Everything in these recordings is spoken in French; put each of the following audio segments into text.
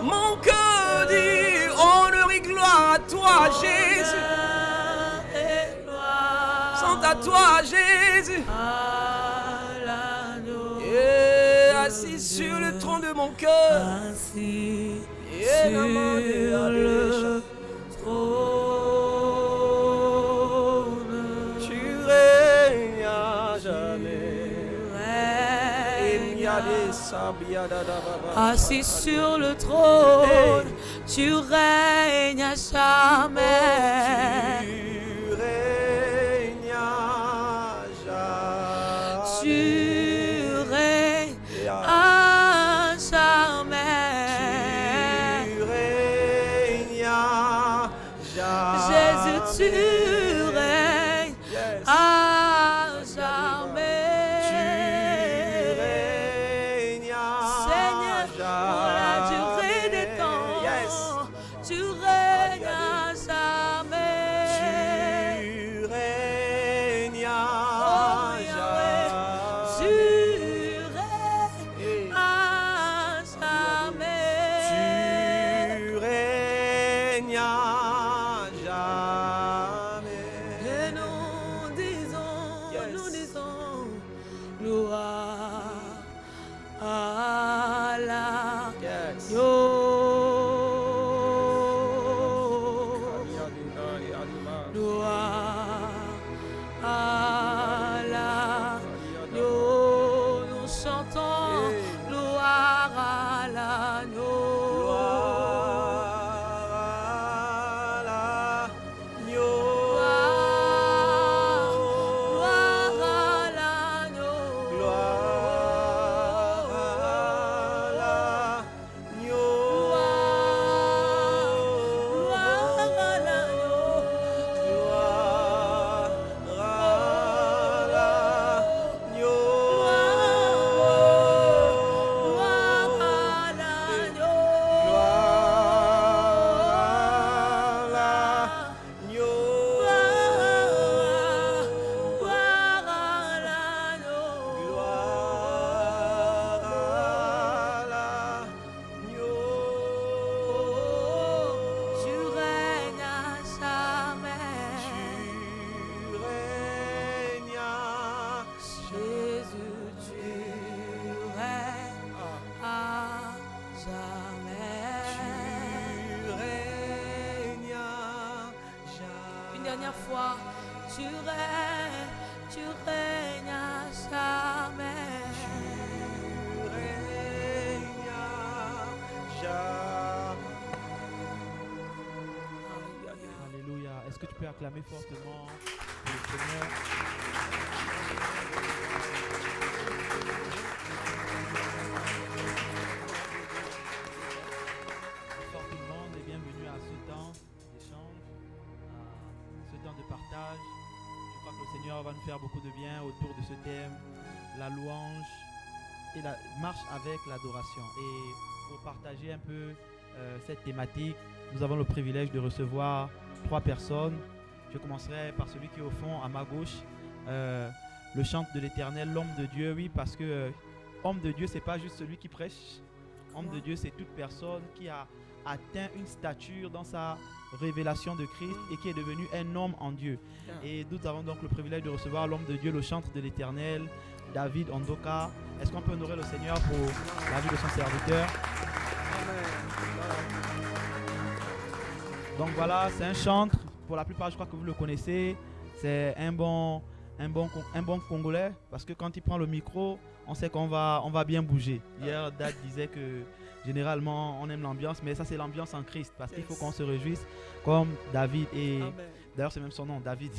Mon cœur dit honneur et gloire à toi, Jésus. Sans à toi, Jésus. Et assis sur le trône de mon cœur. Assis sur le trône. Tu règnes à jamais. Assis sur le trône, tu règnes à jamais. Tu règnes à jamais. Tu règnes à jamais. Tu règnes à jamais. Jésus, tu règnes à jamais. Tu règnes à jamais. Tu règnes à jamais. Alléluia. Est-ce que tu peux acclamer fortement pour le Seigneur? Bonsoir tout le monde et bienvenue à ce temps d'échange, à ce temps de partage. Je crois que le Seigneur va nous faire beaucoup de bien autour de ce thème, la louange et la marche avec l'adoration. Et pour partager un peu cette thématique, nous avons le privilège de recevoir 3 personnes. Je commencerai par celui qui est au fond, à ma gauche, le chante de l'Éternel, l'homme de Dieu. Oui, parce que homme de Dieu, c'est pas juste celui qui prêche. Homme de Dieu, c'est toute personne qui a atteint une stature dans sa révélation de Christ et qui est devenu un homme en Dieu. Et nous avons donc le privilège de recevoir l'homme de Dieu, le chantre de l'Éternel, David Ondoka. Est-ce qu'on peut honorer le Seigneur pour la vie de son serviteur? Donc voilà, c'est un chantre. Pour la plupart, je crois que vous le connaissez. C'est un bon Congolais, parce que quand il prend le micro, on sait qu'on va bien bouger. Hier, Dad disait que généralement, on aime l'ambiance, mais ça, c'est l'ambiance en Christ, parce qu'il faut qu'on se réjouisse comme David. Et d'ailleurs, c'est même son nom, David.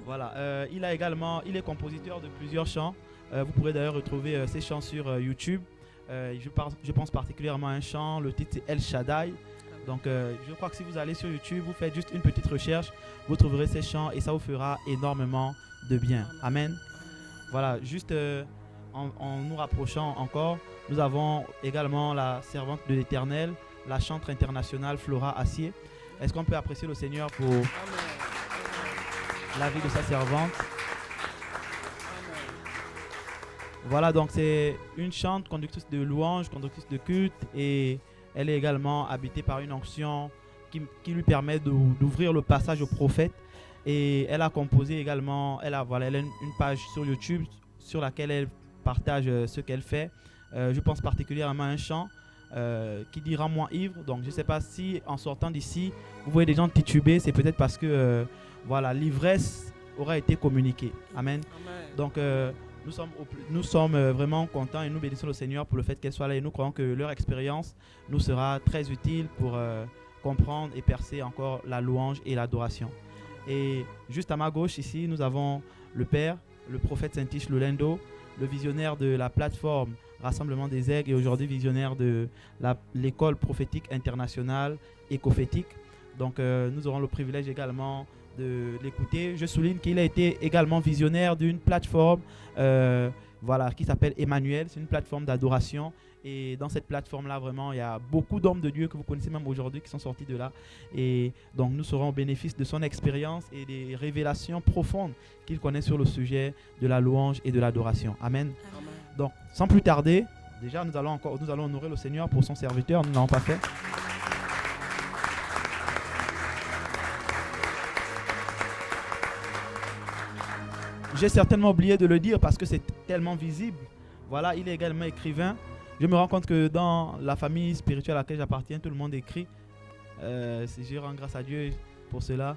Voilà. Il est compositeur de plusieurs chants. Vous pourrez d'ailleurs retrouver ses chants sur YouTube. Je pense particulièrement à un chant, le titre c'est El Shaddai. Donc je crois que si vous allez sur YouTube, vous faites juste une petite recherche, vous trouverez ces chants et ça vous fera énormément de bien. Amen. Voilà, juste en nous rapprochant encore, nous avons également la servante de l'Éternel, la chantre internationale Flora Assier. Est-ce qu'on peut apprécier le Seigneur pour la vie de sa servante? Voilà, donc c'est une chante, conductrice de louange, conductrice de culte, et elle est également habitée par une onction qui lui permet d'ouvrir le passage au prophète. Et elle a composé également, elle a une page sur YouTube sur laquelle elle partage ce qu'elle fait. Je pense particulièrement à un chant qui dit Rends-moi ivre. Donc je ne sais pas si en sortant d'ici, vous voyez des gens tituber, c'est peut-être parce que l'ivresse aura été communiquée. Amen. Amen. Donc nous sommes vraiment contents et nous bénissons le Seigneur pour le fait qu'elle soit là, et nous croyons que leur expérience nous sera très utile pour comprendre et percer encore la louange et l'adoration. Et juste à ma gauche ici, nous avons le Père, le prophète Saint-Tiche Lulendo, le visionnaire de la plateforme Rassemblement des Aigles et aujourd'hui visionnaire de l'école prophétique internationale écophétique. Donc nous aurons le privilège également de l'écouter. Je souligne qu'il a été également visionnaire d'une plateforme qui s'appelle Emmanuel. C'est une plateforme d'adoration. Et dans cette plateforme-là, vraiment, il y a beaucoup d'hommes de Dieu que vous connaissez même aujourd'hui qui sont sortis de là. Et donc, nous serons au bénéfice de son expérience et des révélations profondes qu'il connaît sur le sujet de la louange et de l'adoration. Amen. Amen. Donc, sans plus tarder, déjà, nous allons honorer le Seigneur pour son serviteur. Nous ne l'avons pas fait. J'ai certainement oublié de le dire parce que c'est tellement visible. Voilà, il est également écrivain. Je me rends compte que dans la famille spirituelle à laquelle j'appartiens, tout le monde écrit. Je rends grâce à Dieu pour cela.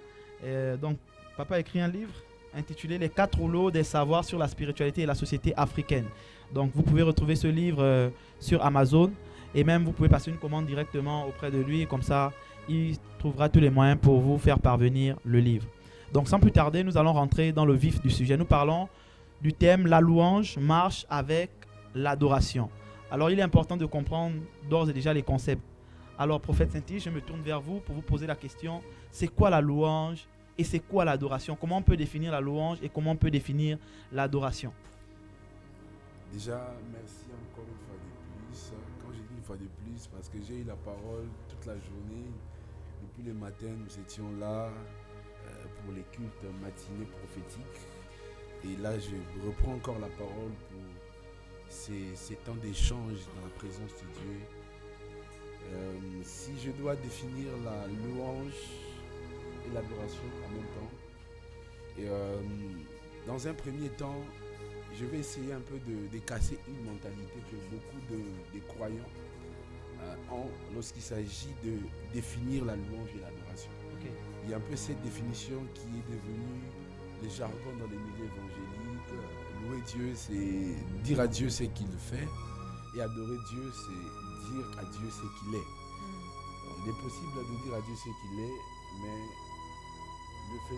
Donc, papa a écrit un livre intitulé Les 4 rouleaux des savoirs sur la spiritualité et la société africaine. Donc, vous pouvez retrouver ce livre sur Amazon et même vous pouvez passer une commande directement auprès de lui. Et comme ça, il trouvera tous les moyens pour vous faire parvenir le livre. Donc, sans plus tarder, nous allons rentrer dans le vif du sujet. Nous parlons du thème « La louange marche avec l'adoration ». Alors, il est important de comprendre d'ores et déjà les concepts. Alors, prophète Saint-Tiche, je me tourne vers vous pour vous poser la question. C'est quoi la louange et c'est quoi l'adoration? Comment on peut définir la louange et comment on peut définir l'adoration? Déjà, merci encore une fois de plus. Quand j'ai dit une fois de plus, parce que j'ai eu la parole toute la journée. Depuis le matin, nous étions là pour les cultes matinés prophétiques. Et là, je reprends encore la parole pour ces temps d'échange dans la présence de Dieu. Si je dois définir la louange et l'adoration en même temps, dans un premier temps, je vais essayer un peu de casser une mentalité que beaucoup de croyants ont lorsqu'il s'agit de définir la louange et l'adoration. Okay. Il y a un peu cette définition qui est devenue le jargon dans les milieux évangéliques. Louer Dieu, c'est dire à Dieu ce qu'il fait, et adorer Dieu, c'est dire à Dieu ce qu'il est. Donc, il est possible de dire à Dieu ce qu'il est, mais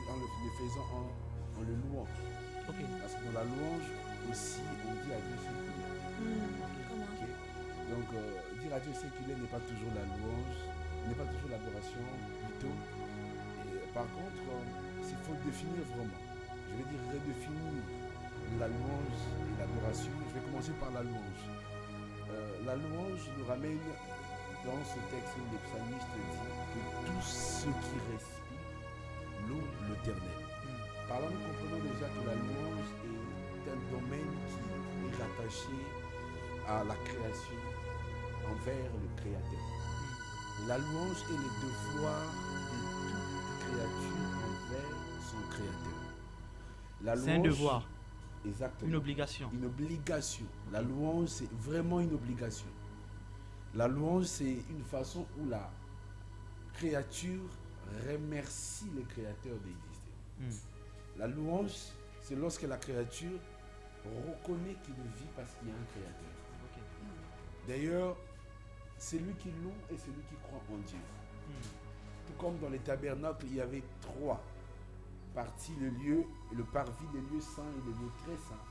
en le faisant en le louant. Okay. Parce que dans la louange aussi, on dit à Dieu ce qu'il est. Okay. Donc, dire à Dieu ce qu'il est n'est pas toujours la louange, n'est pas toujours l'adoration, plutôt. Et, par contre, s'il faut définir vraiment, je vais dire redéfinir la louange et l'adoration. Je vais commencer par la louange. La louange nous ramène dans ce texte où le psalmiste dit que tout ce qui respire loue l'Éternel. Par là, nous comprenons déjà que la louange est un domaine qui est rattaché à la création envers le Créateur. La louange est le devoir de toute créature envers son Créateur. C'est un devoir. Exactement. Une obligation. Une obligation. La louange, c'est vraiment une obligation. La louange, c'est une façon où la créature remercie le Créateur d'exister. La louange, c'est lorsque la créature reconnaît qu'il vit parce qu'il y a un Créateur. Okay. D'ailleurs, c'est lui qui loue et c'est lui qui croit en Dieu. Tout comme dans les tabernacles, il y avait 3 partie, le lieu, le parvis, le lieu saint et le lieu très saint.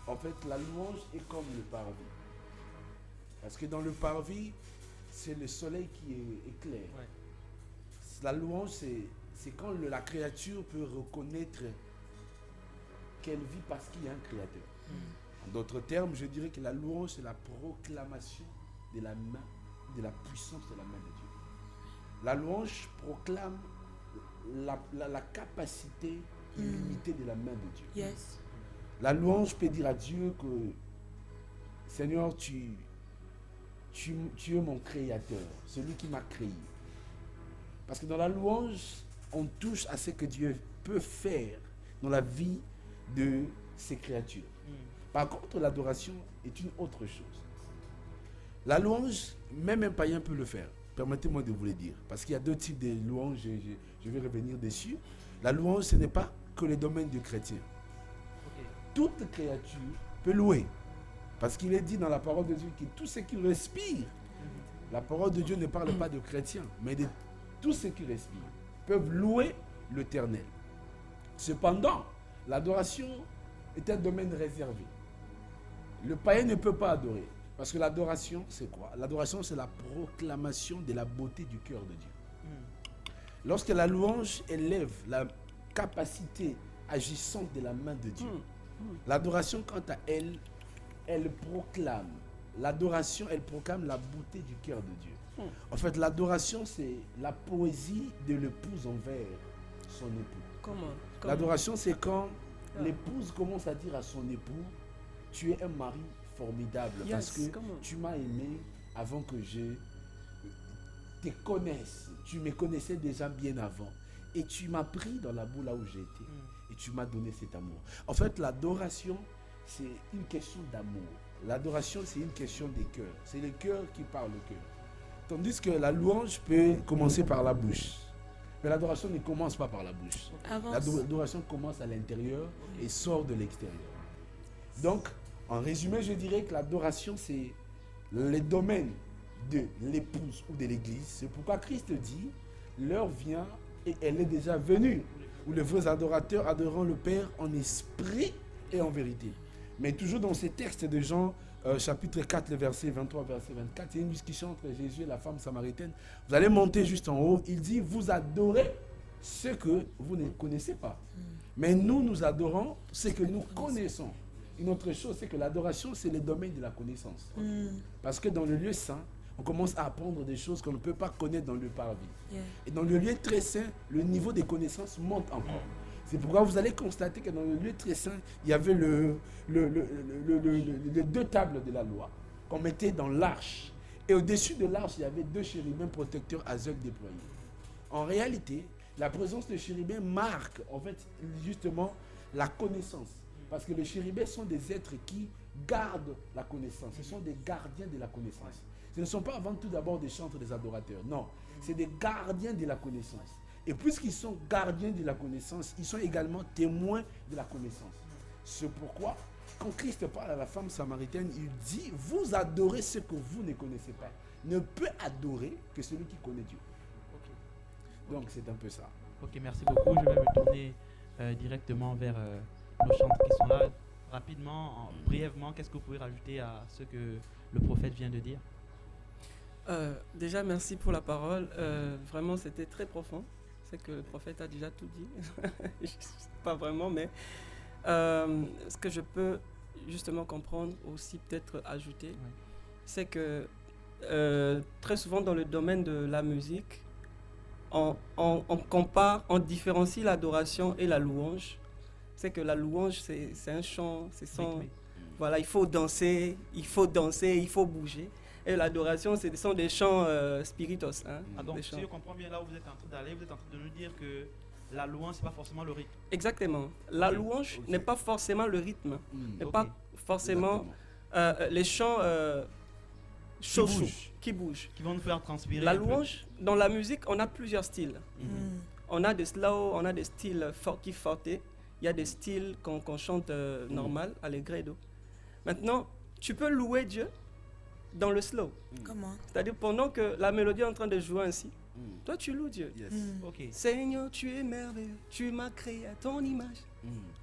En fait, la louange est comme le parvis. Parce que dans le parvis, c'est le soleil qui éclaire. Ouais. La louange, c'est quand la créature peut reconnaître qu'elle vit parce qu'il y a un créateur. En d'autres termes, je dirais que la louange, c'est la proclamation de la main, de la puissance de la main de Dieu. La louange proclame la capacité illimitée de la main de Dieu. Yes. La louange peut dire à Dieu que Seigneur, tu es mon créateur, celui qui m'a créé. Parce que dans la louange, on touche à ce que Dieu peut faire dans la vie de ses créatures. Par contre, l'adoration est une autre chose. La louange, même un païen peut le faire. Permettez-moi de vous le dire. Parce qu'il y a deux types de louanges, je vais revenir dessus. La louange, ce n'est pas que le domaine du chrétien. Toute créature peut louer. Parce qu'il est dit dans la parole de Dieu que tout ce qui respire, la parole de Dieu ne parle pas de chrétiens, mais de tous ceux qui respirent, peuvent louer l'Éternel. Cependant, l'adoration est un domaine réservé. Le païen ne peut pas adorer. Parce que l'adoration, c'est quoi? L'adoration, c'est la proclamation de la beauté du cœur de Dieu. Lorsque la louange élève la capacité agissante de la main de Dieu, l'adoration, quant à elle, elle proclame. L'adoration, elle proclame la beauté du cœur de Dieu. En fait, l'adoration, c'est la poésie de l'épouse envers son époux. Comment? L'adoration, c'est quand l'épouse commence à dire à son époux, tu es un mari formidable, parce que tu m'as aimé avant que je te connaisse. Tu me connaissais déjà bien avant. Et tu m'as pris dans la boue là où j'étais. Et tu m'as donné cet amour. En fait, l'adoration, c'est une question d'amour. L'adoration, c'est une question des cœurs. C'est le cœur qui parle au cœur. Tandis que la louange peut commencer par la bouche. Mais l'adoration ne commence pas par la bouche. L'adoration commence à l'intérieur et sort de l'extérieur. Donc, en résumé, je dirais que l'adoration, c'est le domaine de l'épouse ou de l'église. C'est pourquoi Christ dit, l'heure vient et elle est déjà venue, où les vrais adorateurs adoreront le Père en esprit et en vérité. Mais toujours dans ces textes de Jean, chapitre 4, le verset 23, verset 24, il y a une discussion entre Jésus et la femme samaritaine. Vous allez monter juste en haut. Il dit, vous adorez ce que vous ne connaissez pas. Mais nous adorons ce que nous connaissons. Une autre chose, c'est que l'adoration, c'est le domaine de la connaissance. Parce que dans le lieu saint, on commence à apprendre des choses qu'on ne peut pas connaître dans le parvis. Et dans le lieu très saint, le niveau des connaissances monte encore. C'est pourquoi vous allez constater que dans le lieu très saint, il y avait les deux tables de la loi qu'on mettait dans l'arche. Et au-dessus de l'arche, il y avait deux chérubins protecteurs aveugles déployés. En réalité, la présence de chérubins marque en fait justement la connaissance. Parce que les chérubins sont des êtres qui gardent la connaissance. Ce sont des gardiens de la connaissance. Ce ne sont pas avant tout d'abord des chantres, des adorateurs. Non, c'est des gardiens de la connaissance. Et puisqu'ils sont gardiens de la connaissance, ils sont également témoins de la connaissance. C'est pourquoi, quand Christ parle à la femme samaritaine, il dit, vous adorez ce que vous ne connaissez pas. Ne peut adorer que celui qui connaît Dieu. Donc c'est un peu ça. Ok, merci beaucoup. Je vais me tourner directement vers nos chantres qui sont là. Rapidement, brièvement, qu'est-ce que vous pouvez rajouter à ce que le prophète vient de dire? Déjà, merci pour la parole. Vraiment, c'était très profond. C'est que le prophète a déjà tout dit. Pas vraiment, mais ce que je peux justement comprendre, aussi peut-être ajouter, c'est que très souvent dans le domaine de la musique, on compare, on différencie l'adoration et la louange. C'est que la louange, c'est un chant, voilà, il faut danser, il faut bouger. Et l'adoration, ce sont des chants spiritos. Hein, donc, si je comprends bien, là où vous êtes en train d'aller, vous êtes en train de nous dire que la louange, ce n'est pas forcément le rythme. Exactement. La louange n'est pas forcément le rythme, n'est pas forcément les chants qui bougent. Qui vont nous faire transpirer. La louange, dans la musique, on a plusieurs styles. On a des slow, on a des styles forti forte. Il y a des styles qu'on chante normal, allegredo. Maintenant, tu peux louer Dieu dans le slow. Comment? C'est-à-dire pendant que la mélodie est en train de jouer ainsi, toi tu loues Dieu. Seigneur, tu es merveilleux, tu m'as créé à ton image.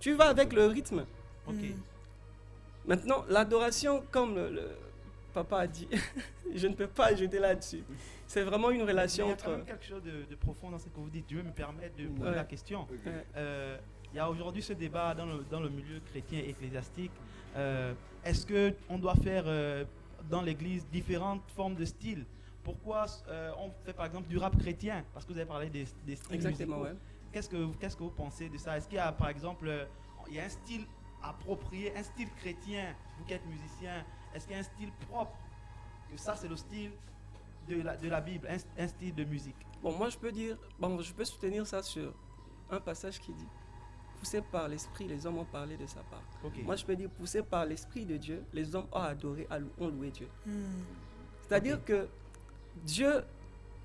Tu vas avec le rythme. Maintenant, l'adoration, comme le papa a dit, je ne peux pas ajouter là-dessus. C'est vraiment une relation entre... Il y a quand même quelque chose de profond dans ce que vous dites. Dieu me permet de poser la question. Il y a aujourd'hui ce débat dans le milieu chrétien ecclésiastique. Est-ce qu'on doit faire dans l'église différentes formes de styles? Pourquoi on fait par exemple du rap chrétien? Parce que vous avez parlé des styles musicaux. Qu'est-ce que vous pensez de ça? Est-ce qu'il y a par exemple il y a un style approprié, un style chrétien, vous qui êtes musicien, est-ce qu'il y a un style propre? Que ça, c'est le style de la Bible, un style de musique. Bon, moi, je peux soutenir ça sur un passage qui dit poussé par l'esprit, les hommes ont parlé de sa part. Ok. Moi, je peux dire poussé par l'esprit de Dieu, les hommes ont adoré, ont loué Dieu. Hmm. C'est-à-dire que Dieu,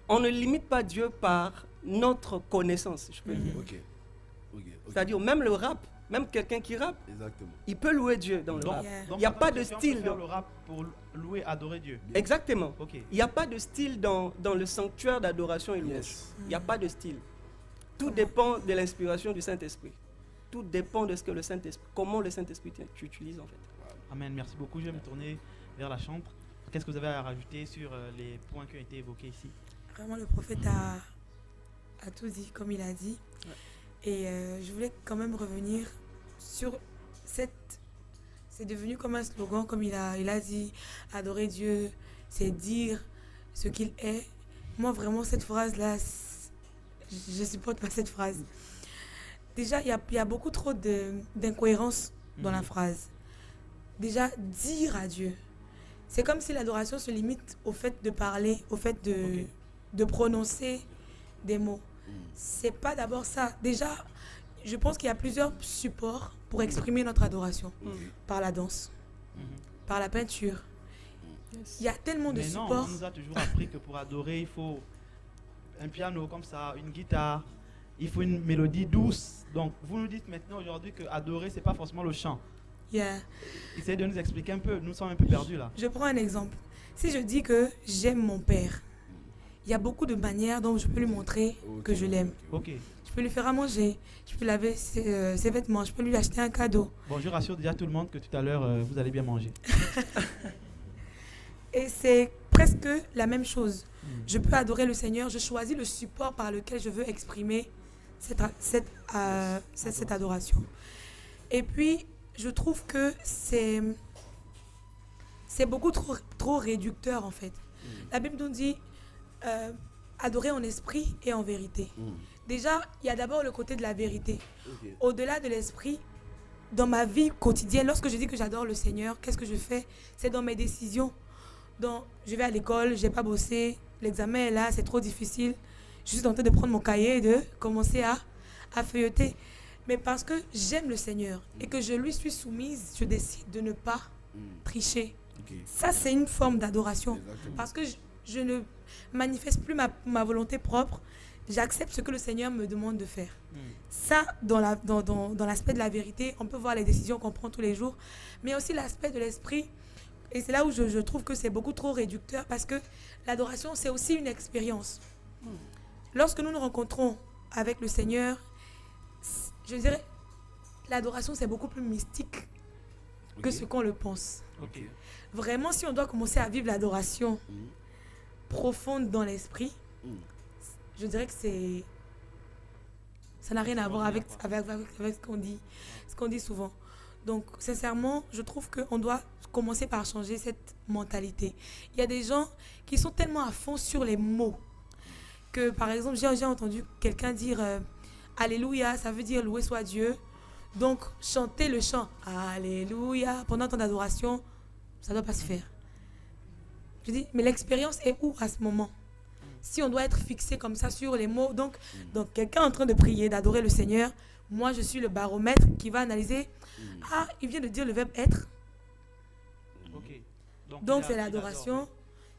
on ne limite pas Dieu par notre connaissance, je peux dire. Ok. C'est-à-dire même le rap, même quelqu'un qui rappe, Exactement. il peut louer Dieu dans le Donc, rap. Yeah. donc Il y a certaines pas de chrétiens style, peuvent faire donc. le rap pour louer, adorer Dieu. Exactement. Ok. Il n'y a pas de style dans le sanctuaire d'adoration et louange. Yes. Il n'y a pas de style. Tout dépend de l'inspiration du Saint-Esprit. Tout dépend de ce que le Saint-Esprit, comment le Saint-Esprit t'utilise en fait. Amen, merci beaucoup. Je vais me tourner vers la chambre. Qu'est-ce que vous avez à rajouter sur les points qui ont été évoqués ici? Vraiment, le prophète a tout dit, comme il a dit. Ouais. Et je voulais quand même revenir sur cette... C'est devenu comme un slogan, comme il a dit, adorer Dieu, c'est dire ce qu'il est. Moi, vraiment, cette phrase-là, je ne supporte pas cette phrase. Déjà, il y a beaucoup trop d'incohérences dans la phrase. Déjà, dire à Dieu. C'est comme si l'adoration se limite au fait de parler, au fait de prononcer des mots. C'est pas d'abord ça. Déjà, je pense qu'il y a plusieurs supports pour exprimer notre adoration. Par la danse, par la peinture. Il y a tellement de Mais non, supports. on nous a toujours appris que pour adorer, il faut un piano comme ça, une guitare, il faut une mélodie douce. Donc, vous nous dites maintenant aujourd'hui que adorer, c'est pas forcément le chant. Yeah. Essayez de nous expliquer un peu, nous sommes un peu perdus là. Je prends un exemple. Si je dis que j'aime mon père, il y a beaucoup de manières dont je peux lui montrer que je l'aime. Ok. Je peux lui faire à manger, je peux laver ses vêtements, je peux lui acheter un cadeau. Bon, je rassure déjà tout le monde que tout à l'heure, vous allez bien manger. Et c'est presque la même chose. Je peux adorer le Seigneur, je choisis le support par lequel je veux exprimer cette adoration. Et puis, je trouve que c'est beaucoup trop réducteur en fait. La Bible nous dit adorer en esprit et en vérité. Déjà, il y a d'abord le côté de la vérité. Au-delà de l'esprit, dans ma vie quotidienne, lorsque je dis que j'adore le Seigneur, qu'est-ce que je fais? C'est dans mes décisions. Donc, je vais à l'école, je n'ai pas bossé, l'examen est là, c'est trop difficile. Je suis en train de prendre mon cahier et de commencer à feuilleter. Mais parce que j'aime le Seigneur et que je lui suis soumise, je décide de ne pas tricher. Ça, c'est une forme d'adoration. Parce que je ne manifeste plus ma volonté propre. J'accepte ce que le Seigneur me demande de faire. Ça, dans l'aspect de la vérité, on peut voir les décisions qu'on prend tous les jours. Mais aussi l'aspect de l'esprit. Et c'est là où je trouve que c'est beaucoup trop réducteur. Parce que l'adoration, c'est aussi une expérience. Lorsque nous nous rencontrons avec le Seigneur, je dirais, l'adoration, c'est beaucoup plus mystique que ce qu'on le pense. Vraiment, si on doit commencer à vivre l'adoration profonde dans l'esprit, je dirais que ça n'a rien à voir avec ce qu'on dit souvent. Donc, sincèrement, je trouve qu'on doit commencer par changer cette mentalité. Il y a des gens qui sont tellement à fond sur les mots que, par exemple, j'ai entendu quelqu'un dire Alléluia, ça veut dire loué soit Dieu. Donc, chanter le chant Alléluia pendant ton adoration, ça ne doit pas se faire. Je dis, mais l'expérience est où à ce moment? Si on doit être fixé comme ça sur les mots, donc quelqu'un en train de prier, d'adorer le Seigneur, moi je suis le baromètre qui va analyser. Ah, il vient de dire le verbe être. Donc c'est l'adoration.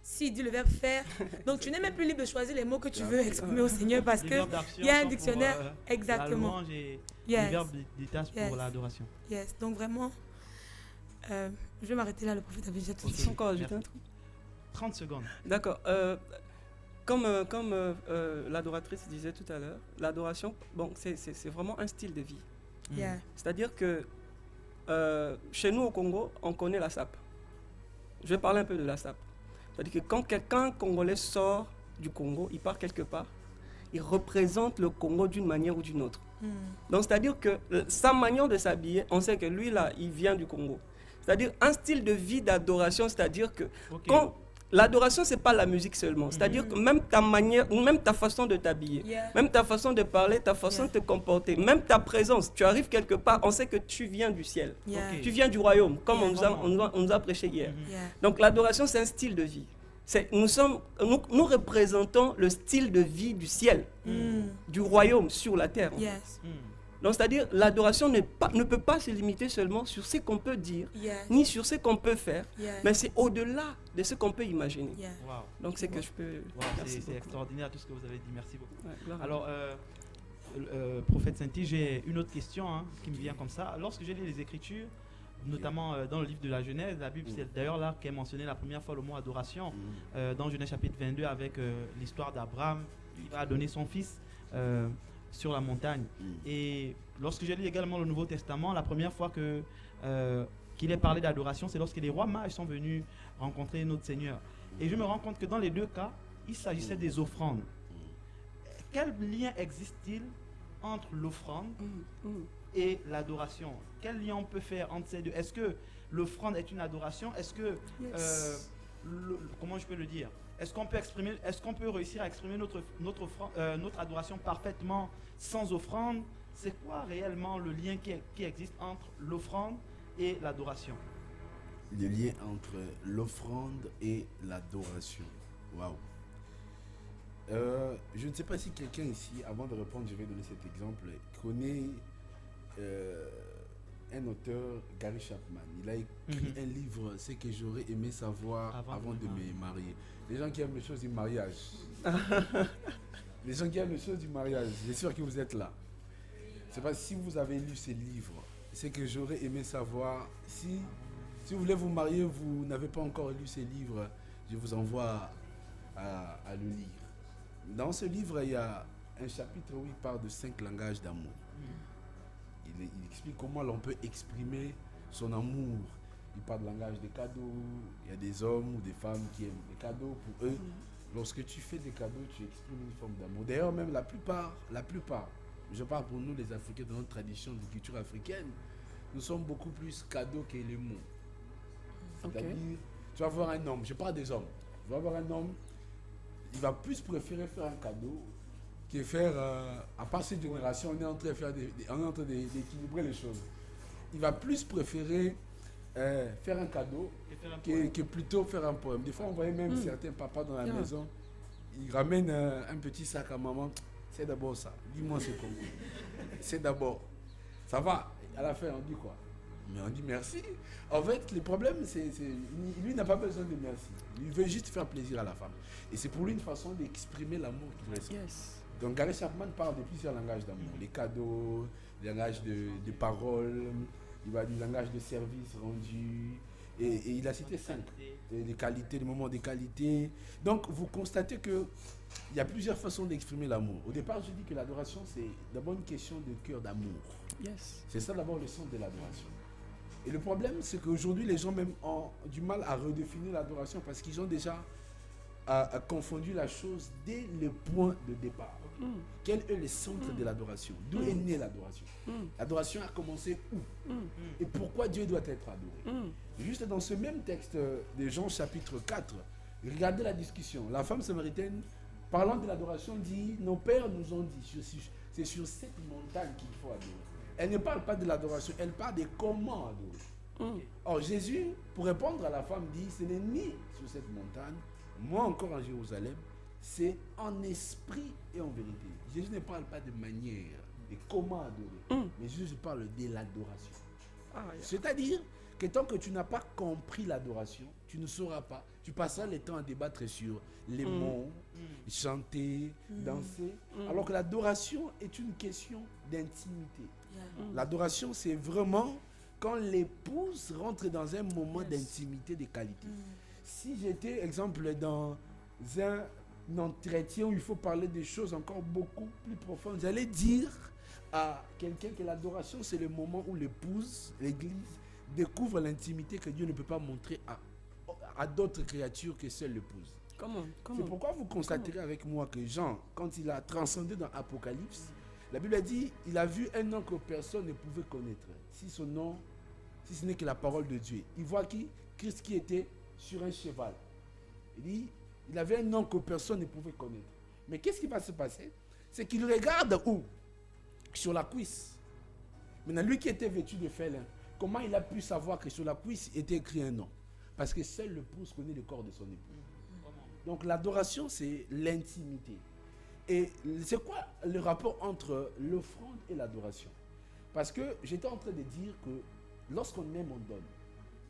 S'il dit le verbe faire, donc tu n'es même plus libre de choisir les mots que tu veux exprimer au Seigneur parce qu'il y a un dictionnaire. Exactement. Les Yes. verbes détachent pour Yes. l'adoration. Yes. Donc vraiment, je vais m'arrêter là, le prophète avait déjà tout Tu dit. peux encore ajouter un truc? 30 secondes. D'accord. Comme l'adoratrice disait tout à l'heure, l'adoration, bon, c'est vraiment un style de vie. Yeah. C'est-à-dire que chez nous au Congo, on connaît la SAP. Je vais parler un peu de la SAP. C'est-à-dire que quand quelqu'un congolais sort du Congo, il part quelque part, il représente le Congo d'une manière ou d'une autre. Donc c'est-à-dire que sa manière de s'habiller, on sait que lui là, il vient du Congo. C'est-à-dire un style de vie d'adoration, c'est-à-dire que quand l'adoration, c'est pas la musique seulement. C'est-à-dire que même ta manière, même ta façon de t'habiller, même ta façon de parler, ta façon de te comporter, même ta présence. Tu arrives quelque part, on sait que tu viens du ciel. Tu viens du royaume, comme on nous a prêché hier. Donc l'adoration, c'est un style de vie. Nous représentons le style de vie du ciel, du royaume sur la terre. Donc, c'est-à-dire, l'adoration ne peut pas se limiter seulement sur ce qu'on peut dire, ni sur ce qu'on peut faire, mais c'est au-delà de ce qu'on peut imaginer. Wow. Donc, c'est que je peux... Wow, c'est extraordinaire tout ce que vous avez dit. Merci beaucoup. Ouais, alors, prophète Sainty, j'ai une autre question qui me vient comme ça. Lorsque j'ai lu les Écritures, notamment dans le livre de la Genèse, la Bible, c'est d'ailleurs là qu'est mentionné la première fois le mot adoration, dans Genèse chapitre 22, avec l'histoire d'Abraham, qui va donner son fils sur la montagne. Et lorsque j'ai lu également le Nouveau Testament, la première fois qu'il est parlé d'adoration, c'est lorsque les rois mages sont venus rencontrer notre Seigneur. Et je me rends compte que dans les deux cas, il s'agissait des offrandes. Quel lien existe-t-il entre l'offrande et l'adoration? Quel lien on peut faire entre ces deux? Est-ce que l'offrande est une adoration? Est-ce que, comment je peux le dire? Est-ce qu'on peut réussir à exprimer notre adoration parfaitement sans offrande? C'est quoi réellement le lien qui existe entre l'offrande et l'adoration? Le lien entre l'offrande et l'adoration. Waouh. Je ne sais pas si quelqu'un ici, avant de répondre, je vais donner cet exemple, connaît un auteur, Gary Chapman. Il a écrit un livre, c'est que j'aurais aimé savoir avant de me marier. Les gens qui aiment les choses du mariage. Les gens qui aiment les choses du mariage, j'ai sûr que vous êtes là. C'est pas si vous avez lu ce livre, c'est que j'aurais aimé savoir si vous voulez vous marier, vous n'avez pas encore lu ce livre, je vous envoie à le lire. Dans ce livre, il y a un chapitre où il parle de 5 langages d'amour. Il explique comment l'on peut exprimer son amour. Il parle de langage des cadeaux. Il y a des hommes ou des femmes qui aiment les cadeaux. Pour eux, lorsque tu fais des cadeaux, tu exprimes une forme d'amour. D'ailleurs, même la plupart, je parle pour nous les Africains, dans notre tradition de culture africaine, nous sommes beaucoup plus cadeaux que les mots. C'est-à-dire, tu vas voir un homme, je parle des hommes, tu vas voir un homme, il va plus préférer faire un cadeau que faire, à part cette génération, on est en train d'équilibrer les choses. Il va plus préférer faire un cadeau que plutôt faire un poème. Des fois, on voyait même certains papas dans la maison, ils ramènent un petit sac à maman. C'est d'abord ça. Dis-moi ce qu'on dit. C'est d'abord. Ça va. À la fin, on dit quoi? Mais on dit merci. En fait, le problème, lui n'a pas besoin de merci. Il veut juste faire plaisir à la femme. Et c'est pour lui une façon d'exprimer l'amour qu'il ressent. Donc, Gary Chapman parle de plusieurs langages d'amour. Les cadeaux, les langages de paroles, il va du langage de service rendu. Et il a cité 5. Les qualités, les moments de qualité. Donc, vous constatez qu'il y a plusieurs façons d'exprimer l'amour. Au départ, je dis que l'adoration, c'est d'abord une question de cœur d'amour. C'est ça d'abord le sens de l'adoration. Et le problème, c'est qu'aujourd'hui, les gens même ont du mal à redéfinir l'adoration parce qu'ils ont déjà confondu la chose dès le point de départ. Quel est le centre de l'adoration? D'où est née l'adoration? L'adoration a commencé où? Et pourquoi Dieu doit être adoré? Juste dans ce même texte de Jean chapitre 4, regardez la discussion. La femme samaritaine, parlant de l'adoration, dit, nos pères nous ont dit, c'est sur cette montagne qu'il faut adorer. Elle ne parle pas de l'adoration, elle parle de comment adorer. Or Jésus, pour répondre à la femme, dit, ce n'est ni sur cette montagne, moi encore en Jérusalem, c'est en esprit et en vérité. Jésus ne parle pas de manière, de comment adorer, mais Jésus parle de l'adoration. C'est-à-dire que tant que tu n'as pas compris l'adoration, tu ne sauras pas, tu passeras le temps à débattre sur les mots, chanter, danser, alors que l'adoration est une question d'intimité. L'adoration, c'est vraiment quand l'épouse rentre dans un moment d'intimité, de qualité. Si j'étais, exemple, dans un entretien où il faut parler des choses encore beaucoup plus profondes, j'allais dire à quelqu'un que l'adoration, c'est le moment où l'épouse, l'église, découvre l'intimité que Dieu ne peut pas montrer à d'autres créatures que seule l'épouse. C'est pourquoi vous constaterez avec moi que Jean, quand il a transcendé dans Apocalypse, la Bible a dit, il a vu un nom que personne ne pouvait connaître, si ce n'est que la parole de Dieu. Il voit qui? Christ qui était sur un cheval. Il dit, il avait un nom que personne ne pouvait connaître. Mais qu'est-ce qui va se passer? C'est qu'il regarde où? Sur la cuisse. Maintenant, lui qui était vêtu de félin, comment il a pu savoir que sur la cuisse était écrit un nom? Parce que seul l'épouse connaît le corps de son époux. Donc l'adoration, c'est l'intimité. Et c'est quoi le rapport entre l'offrande et l'adoration? Parce que j'étais en train de dire que lorsqu'on aime, on donne.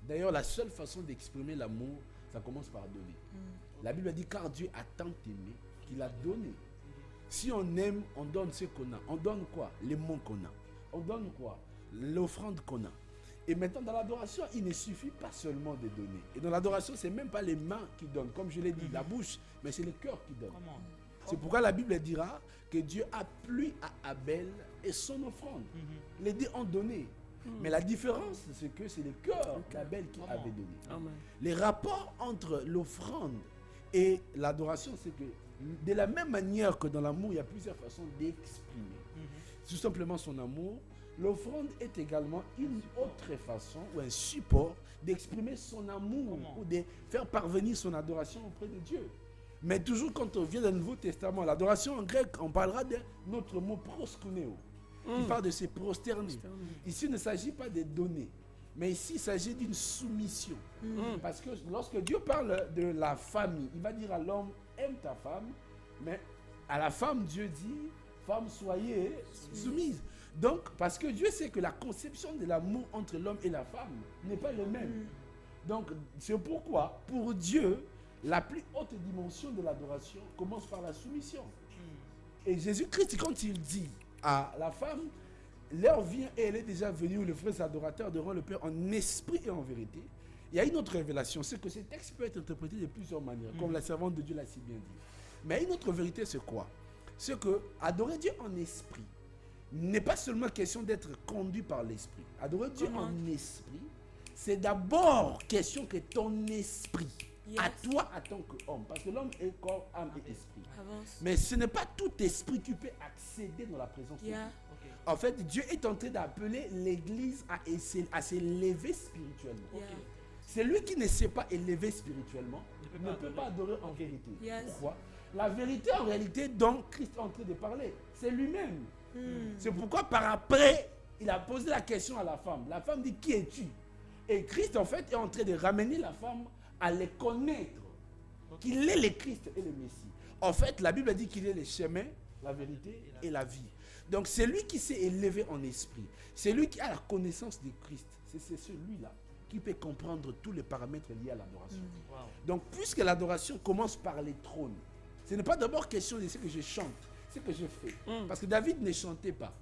D'ailleurs, la seule façon d'exprimer l'amour, ça commence par donner. La Bible dit, car Dieu a tant aimé qu'il a donné. Si on aime, on donne ce qu'on a. On donne quoi? Les mots qu'on a. On donne quoi? L'offrande qu'on a. Et maintenant, dans l'adoration, il ne suffit pas seulement de donner. Et dans l'adoration, ce n'est même pas les mains qui donnent, comme je l'ai dit, la bouche, mais c'est le cœur qui donne. C'est pourquoi la Bible dira que Dieu a plu à Abel et son offrande. Les deux ont donné. Mais la différence, c'est que c'est le cœur d'Abel qui avait donné. Amen. Les rapports entre l'offrande et l'adoration, c'est que de la même manière que dans l'amour, il y a plusieurs façons d'exprimer tout simplement son amour. L'offrande est également une autre façon ou un support d'exprimer son amour ou de faire parvenir son adoration auprès de Dieu. Mais toujours quand on vient dans le Nouveau Testament, l'adoration en grec, on parlera de notre mot proskuneo. Il parle de se prosterner. Ici, il ne s'agit pas de donner, mais ici, il s'agit d'une soumission. Parce que lorsque Dieu parle de la famille, il va dire à l'homme, aime ta femme, mais à la femme, Dieu dit, femme, soyez soumise. Donc, parce que Dieu sait que la conception de l'amour entre l'homme et la femme n'est pas le même. Donc, c'est pourquoi, pour Dieu, la plus haute dimension de l'adoration commence par la soumission. Et Jésus-Christ, quand il dit à la femme, l'heure vient et elle est déjà venue où les vrais adorateurs auront le Père en esprit et en vérité. Il y a une autre révélation, c'est que ce texte peut être interprété de plusieurs manières, comme la servante de Dieu l'a si bien dit. Mais une autre vérité, c'est quoi? C'est que adorer Dieu en esprit n'est pas seulement question d'être conduit par l'esprit. Adorer Dieu en esprit, c'est d'abord question que ton esprit, à toi en tant qu'homme, parce que l'homme est corps, âme et esprit. Mais ce n'est pas tout esprit qui peut accéder dans la présence de Dieu. En fait, Dieu est en train d'appeler l'Église à s'élever spirituellement. C'est lui qui ne s'est pas élevé spirituellement, ne peut pas adorer en vérité. Pourquoi? La vérité en réalité dont Christ est en train de parler, c'est lui-même. C'est pourquoi par après, il a posé la question à la femme. La femme dit, qui es-tu? Et Christ en fait est en train de ramener la femme à les connaître. Qu'il est le Christ et le Messie. En fait, la Bible dit qu'il est le chemin, la vérité et la vie. Donc c'est lui qui s'est élevé en esprit. C'est lui qui a la connaissance de Christ. C'est celui-là qui peut comprendre tous les paramètres liés à l'adoration. Donc puisque l'adoration commence par les trônes, ce n'est pas d'abord question de ce que je chante, ce que je fais. Parce que David ne chantait pas.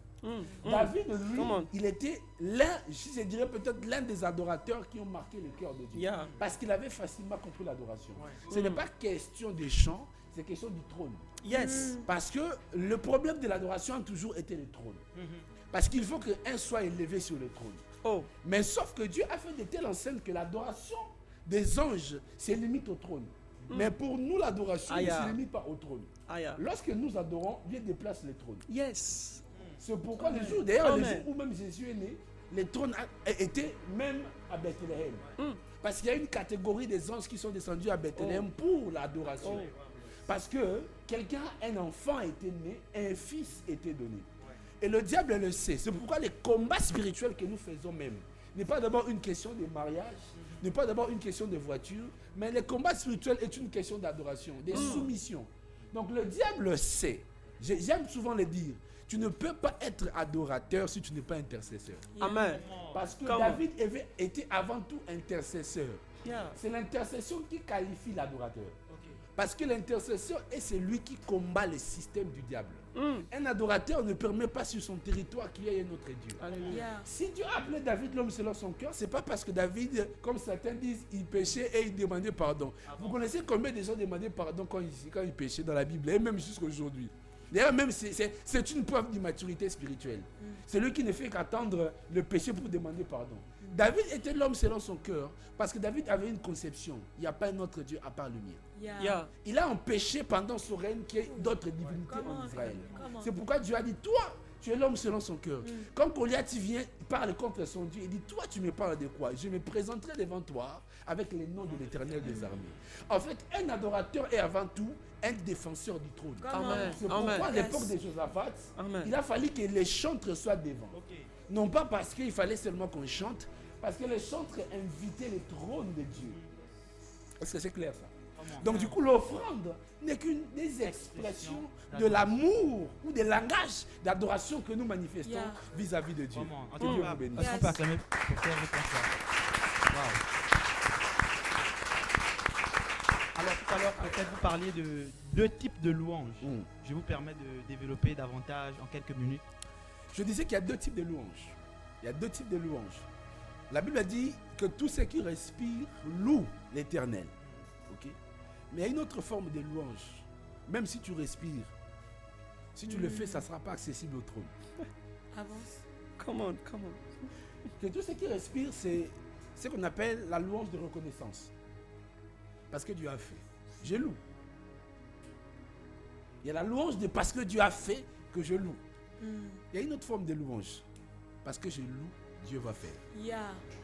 David, lui, il était l'un, je dirais peut-être l'un des adorateurs qui ont marqué le cœur de Dieu. Parce qu'il avait facilement compris l'adoration. Ce n'est pas question de chant, c'est question du trône. Parce que le problème de l'adoration a toujours été le trône. Parce qu'il faut qu'un soit élevé sur le trône. Mais sauf que Dieu a fait de telle enseigne que l'adoration des anges se limite au trône. Mais pour nous, l'adoration ne se limite pas au trône. Lorsque nous adorons, Dieu déplace le trône. C'est pourquoi le jour, d'ailleurs, le jour où même Jésus est né, les trônes étaient même à Bethléem. Parce qu'il y a une catégorie des anges qui sont descendus à Bethléem pour l'adoration. Parce que quelqu'un, un enfant a été né, un fils était donné. Et le diable le sait. C'est pourquoi les combats spirituels que nous faisons même n'est pas d'abord une question de mariage, n'est pas d'abord une question de voiture, mais le combat spirituel est une question d'adoration, de soumission. Donc le diable sait. J'aime souvent le dire. Tu ne peux pas être adorateur si tu n'es pas intercesseur. Amen. Parce que David était avant tout intercesseur. C'est l'intercession qui qualifie l'adorateur. Parce que l'intercesseur est celui qui combat le système du diable. Un adorateur ne permet pas sur son territoire qu'il y ait un autre Dieu. Si Dieu a appelé David l'homme selon son cœur, c'est pas parce que David, comme certains disent, il péchait et il demandait pardon. Vous connaissez combien de gens demandaient pardon quand ils péchaient dans la Bible, et même jusqu'à aujourd'hui. D'ailleurs, même c'est une preuve d'immaturité spirituelle. C'est lui qui ne fait qu'attendre le péché pour demander pardon. David était l'homme selon son cœur parce que David avait une conception. Il n'y a pas un autre Dieu à part le mien. Il a empêché pendant son règne qu'il y ait d'autres divinités en Israël. C'est pourquoi Dieu a dit, toi, Tu es l'homme selon son cœur. Quand Goliath vient, il parle contre son Dieu, il dit, toi tu me parles de quoi? Je me présenterai devant toi avec les noms de l'Éternel des armées. En fait, un adorateur est avant tout un défenseur du trône. Amen. C'est pourquoi à Amen. l'époque de Josaphat, Amen. il a fallu que les chantres soient devant. Ok. Non pas parce qu'il fallait seulement qu'on chante, parce que les chantres invitaient le trône de Dieu. Est-ce que c'est clair ça? Donc du coup, l'offrande n'est qu'une des expressions de l'amour ou des langages d'adoration que nous manifestons vis-à-vis de Dieu. Vraiment. Que Dieu vous bénisse. Est-ce qu'on peut acclamer pour faire réponse là? Alors tout à l'heure, peut-être vous parliez de 2 types de louanges. Je vous permets de développer davantage en quelques minutes. Je disais qu'il y a 2 types de louanges. Il y a 2 types de louanges. La Bible a dit que tous ceux qui respirent louent l'Éternel. Ok? Mais il y a une autre forme de louange. Même si tu respires, si tu le fais, ça ne sera pas accessible au trône. Avance. Come on. Que tout ce qui respire, c'est ce qu'on appelle la louange de reconnaissance. Parce que Dieu a fait. Je loue. Il y a la louange de parce que Dieu a fait que je loue. Il y a une autre forme de louange. Parce que je loue, Dieu va faire.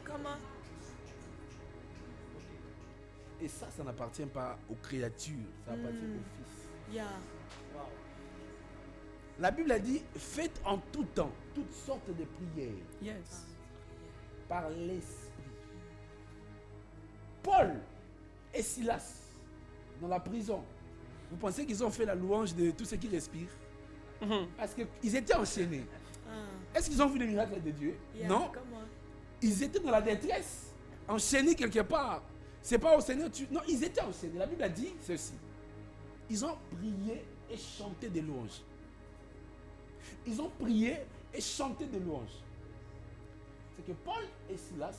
Comment? Et ça n'appartient pas aux créatures, ça appartient au Fils. La Bible a dit, faites en tout temps toutes sortes de prières Yes. par l'Esprit. Paul et Silas, dans la prison, vous pensez qu'ils ont fait la louange de tous ceux qui respirent? Parce qu'ils étaient enchaînés. Est-ce qu'ils ont vu le miracle de Dieu? Non. Comment? Ils étaient dans la détresse, enchaînés quelque part. C'est pas au Seigneur, non, ils étaient enchaînés. La Bible a dit ceci. Ils ont prié et chanté des louanges. Ils ont prié et chanté des louanges. C'est que Paul et Silas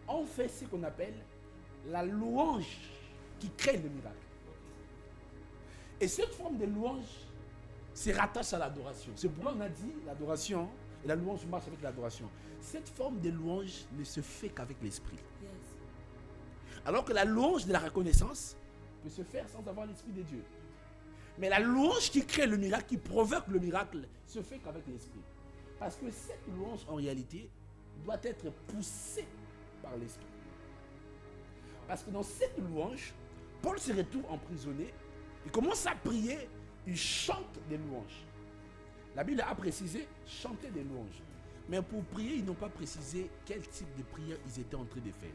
ont fait ce qu'on appelle la louange qui crée le miracle. Et cette forme de louange se rattache à l'adoration. C'est pourquoi on a dit l'adoration et la louange marche avec l'adoration. Cette forme de louange ne se fait qu'avec l'esprit. Alors que la louange de la reconnaissance peut se faire sans avoir l'esprit de Dieu. Mais la louange qui crée le miracle, qui provoque le miracle, se fait qu'avec l'esprit. Parce que cette louange, en réalité, doit être poussée par l'esprit. Parce que dans cette louange, Paul se retrouve emprisonné, il commence à prier, il chante des louanges. La Bible a précisé chanter des louanges. Mais pour prier, ils n'ont pas précisé quel type de prière ils étaient en train de faire.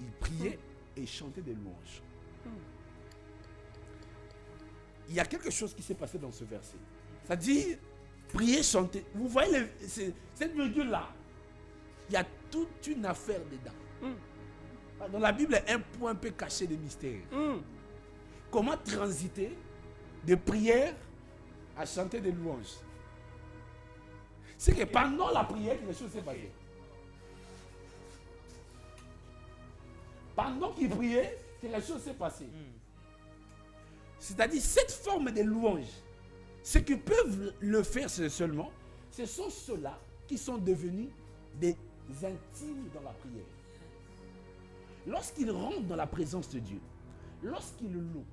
Ils priaient et chantaient des louanges. Il y a quelque chose qui s'est passé dans ce verset. Ça dit, prier, chanter. Vous voyez cette virgule-là, il y a toute une affaire dedans. Dans la Bible, un point peut cacher des mystères. Comment transiter de prière à chanter des louanges? C'est que pendant la prière, quelque chose s'est passé. Pendant qu'il priait, quelque chose s'est passé. C'est-à-dire, cette forme de louange, ceux qui peuvent le faire seulement, ce sont ceux-là qui sont devenus des intimes dans la prière. Lorsqu'ils rentrent dans la présence de Dieu, lorsqu'ils louent,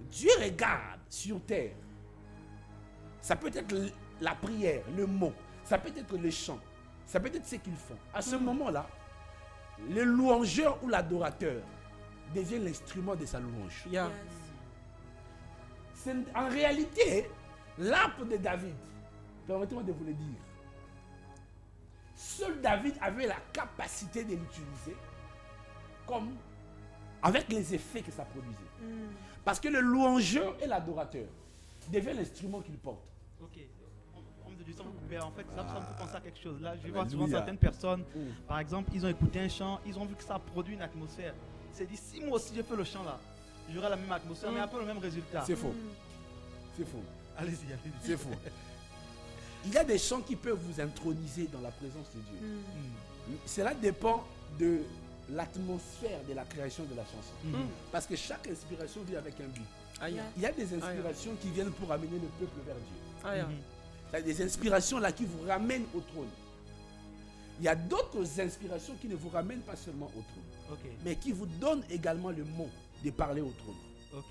Dieu regarde sur terre. Ça peut être la prière, le mot, ça peut être le chant, ça peut être ce qu'ils font. À ce moment-là, le louangeur ou l'adorateur devient l'instrument de sa louange. C'est en réalité l'arbre de David. Permettez-moi de vous le dire. Seul David avait la capacité de l'utiliser comme avec les effets que ça produisait. Parce que le louangeur et l'adorateur deviennent l'instrument qu'il porte. Ok. En fait, ça me fait penser à quelque chose. Là, je vois souvent certaines personnes, par exemple, ils ont écouté un chant, ils ont vu que ça produit une atmosphère. C'est dit, si moi aussi je fais le chant là, j'aurai la même atmosphère, mais un peu le même résultat. C'est faux. C'est faux. Allez-y. C'est faux. Il y a des chants qui peuvent vous introniser dans la présence de Dieu. Cela dépend de l'atmosphère de la création de la chanson. Parce que chaque inspiration vient avec un but. Il y a des inspirations qui viennent pour amener le peuple vers Dieu. Il y a des inspirations là qui vous ramènent au trône. Il y a d'autres inspirations qui ne vous ramènent pas seulement au trône, mais qui vous donnent également le mot de parler au trône.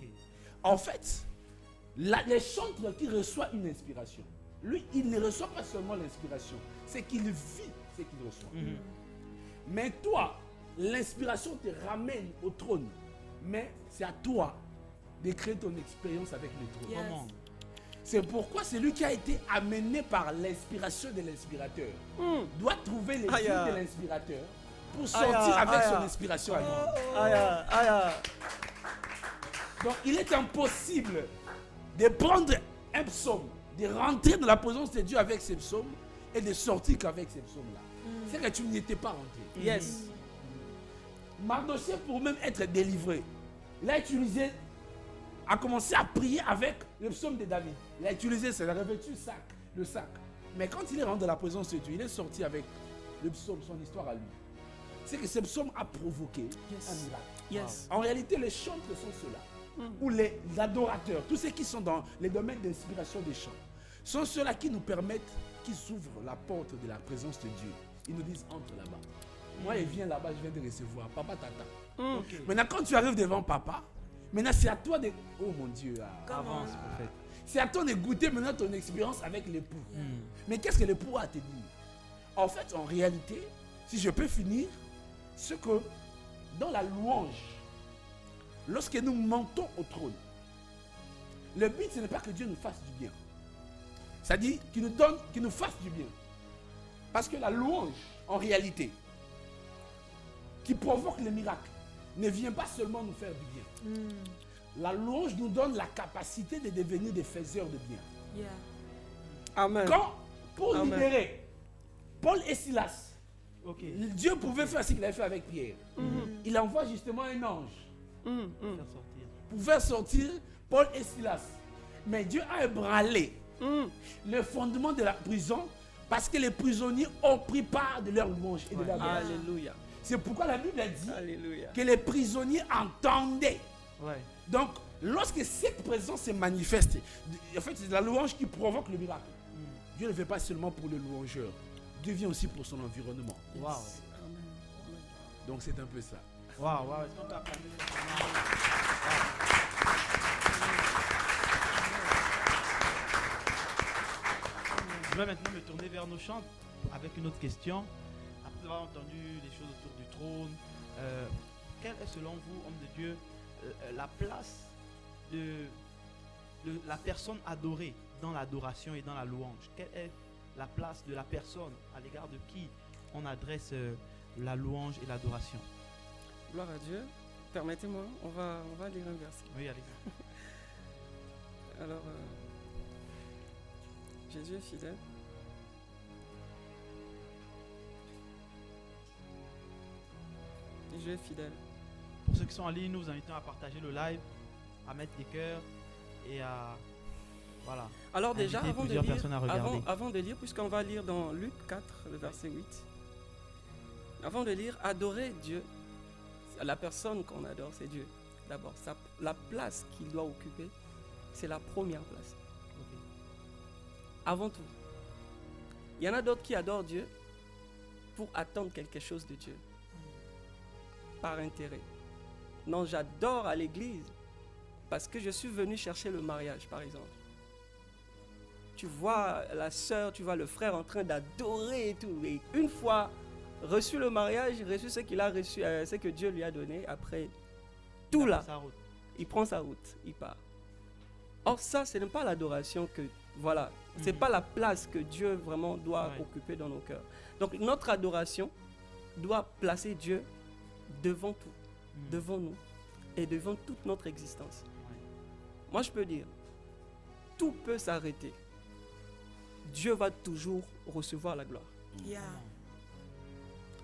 En fait, Les chantres qui reçoivent une inspiration, lui, il ne reçoit pas seulement l'inspiration, c'est qu'il vit ce qu'il reçoit. Mais toi, l'inspiration te ramène au trône. Mais c'est à toi de créer ton expérience avec le trône. Yes. Comment? C'est pourquoi celui qui a été amené par l'inspiration de l'inspirateur doit trouver les Aïe, yeux aïe. de l'inspirateur pour sortir avec son inspiration à lui. Aïe, aïe. Donc il est impossible de prendre un psaume, de rentrer dans la présence de Dieu avec ces psaumes et de sortir qu'avec ces psaumes-là. C'est que tu n'y étais pas rentré. Yes. Mardochée, pour même être délivré, il a utilisé, a commencé à prier avec le psaume de David. Il a utilisé, c'est la revêtu le sac. Mais quand il est rentré dans la présence de Dieu, il est sorti avec le psaume, son histoire à lui. C'est que ce psaume a provoqué un miracle. Yes. En réalité, les chantres sont ceux-là, ou les adorateurs, tous ceux qui sont dans les domaines d'inspiration des chants, sont ceux-là qui nous permettent, qui s'ouvrent la porte de la présence de Dieu. Ils nous disent, entre là-bas. Moi, il vient là-bas, je viens de recevoir. Papa t'attend. Maintenant, quand tu arrives devant papa, maintenant, c'est à toi de... Oh mon Dieu. Avance, prophète. C'est à toi de goûter maintenant ton expérience avec l'époux. Mais qu'est-ce que l'époux a à te dire? En fait, en réalité, si je peux finir, c'est que dans la louange, lorsque nous montons au trône, le but, ce n'est pas que Dieu nous fasse du bien. C'est-à-dire qu'il nous donne, qu'il nous fasse du bien. Parce que la louange, en réalité, qui provoque le miracle, ne vient pas seulement nous faire du bien. La louange nous donne la capacité de devenir des faiseurs de bien. Yeah. Amen. Quand, pour Amen. libérer Paul et Silas, Ok. Dieu pouvait faire ce qu'il avait fait avec Pierre. Il envoie justement un ange Faire sortir. pour faire sortir Paul et Silas. Mais Dieu a ébranlé le fondement de la prison parce que les prisonniers ont pris part de leur louange et de leur louange. Alléluia. C'est pourquoi la Bible a dit Alléluia. que les prisonniers entendaient. Ouais. Donc, lorsque cette présence se manifeste, en fait, c'est la louange qui provoque le miracle. Dieu ne fait pas seulement pour le louangeur, Dieu vient aussi pour son environnement. Waouh. Donc, c'est un peu ça. Waouh, waouh. Est-ce qu'on peut applaudir le Seigneur? Je vais maintenant me tourner vers nos chants avec une autre question. Après avoir entendu les choses autour du trône, quelle est selon vous, homme de Dieu, la place de la personne adorée dans l'adoration et dans la louange? Quelle est la place de la personne à l'égard de qui on adresse la louange et l'adoration? Gloire à Dieu. Permettez-moi, on va lire un verset. Oui, allez. Alors, Jésus est fidèle. Jésus est fidèle. Pour ceux qui sont en ligne, nous vous invitons à partager le live, à mettre des cœurs et à voilà. Alors déjà, Inviter avant de, plusieurs lire, personnes à regarder. avant de lire, puisqu'on va lire dans Luc 4, le verset 8, avant de lire, adorer Dieu, la personne qu'on adore, c'est Dieu. D'abord, la place qu'il doit occuper, c'est la première place. Avant tout. Il y en a d'autres qui adorent Dieu pour attendre quelque chose de Dieu. Par intérêt. Non, j'adore à l'église parce que je suis venu chercher le mariage, par exemple. Tu vois la sœur, tu vois le frère en train d'adorer et tout. Et une fois reçu le mariage, reçu ce qu'il a reçu, ce que Dieu lui a donné, après tout là, il prend sa route, il part. Or ça, ce n'est pas l'adoration que, voilà, c'est pas la place que Dieu vraiment doit occuper dans nos cœurs. Donc notre adoration doit placer Dieu devant tout, devant nous et devant toute notre existence. Moi, je peux dire, tout peut s'arrêter. Dieu va toujours recevoir la gloire. Yeah.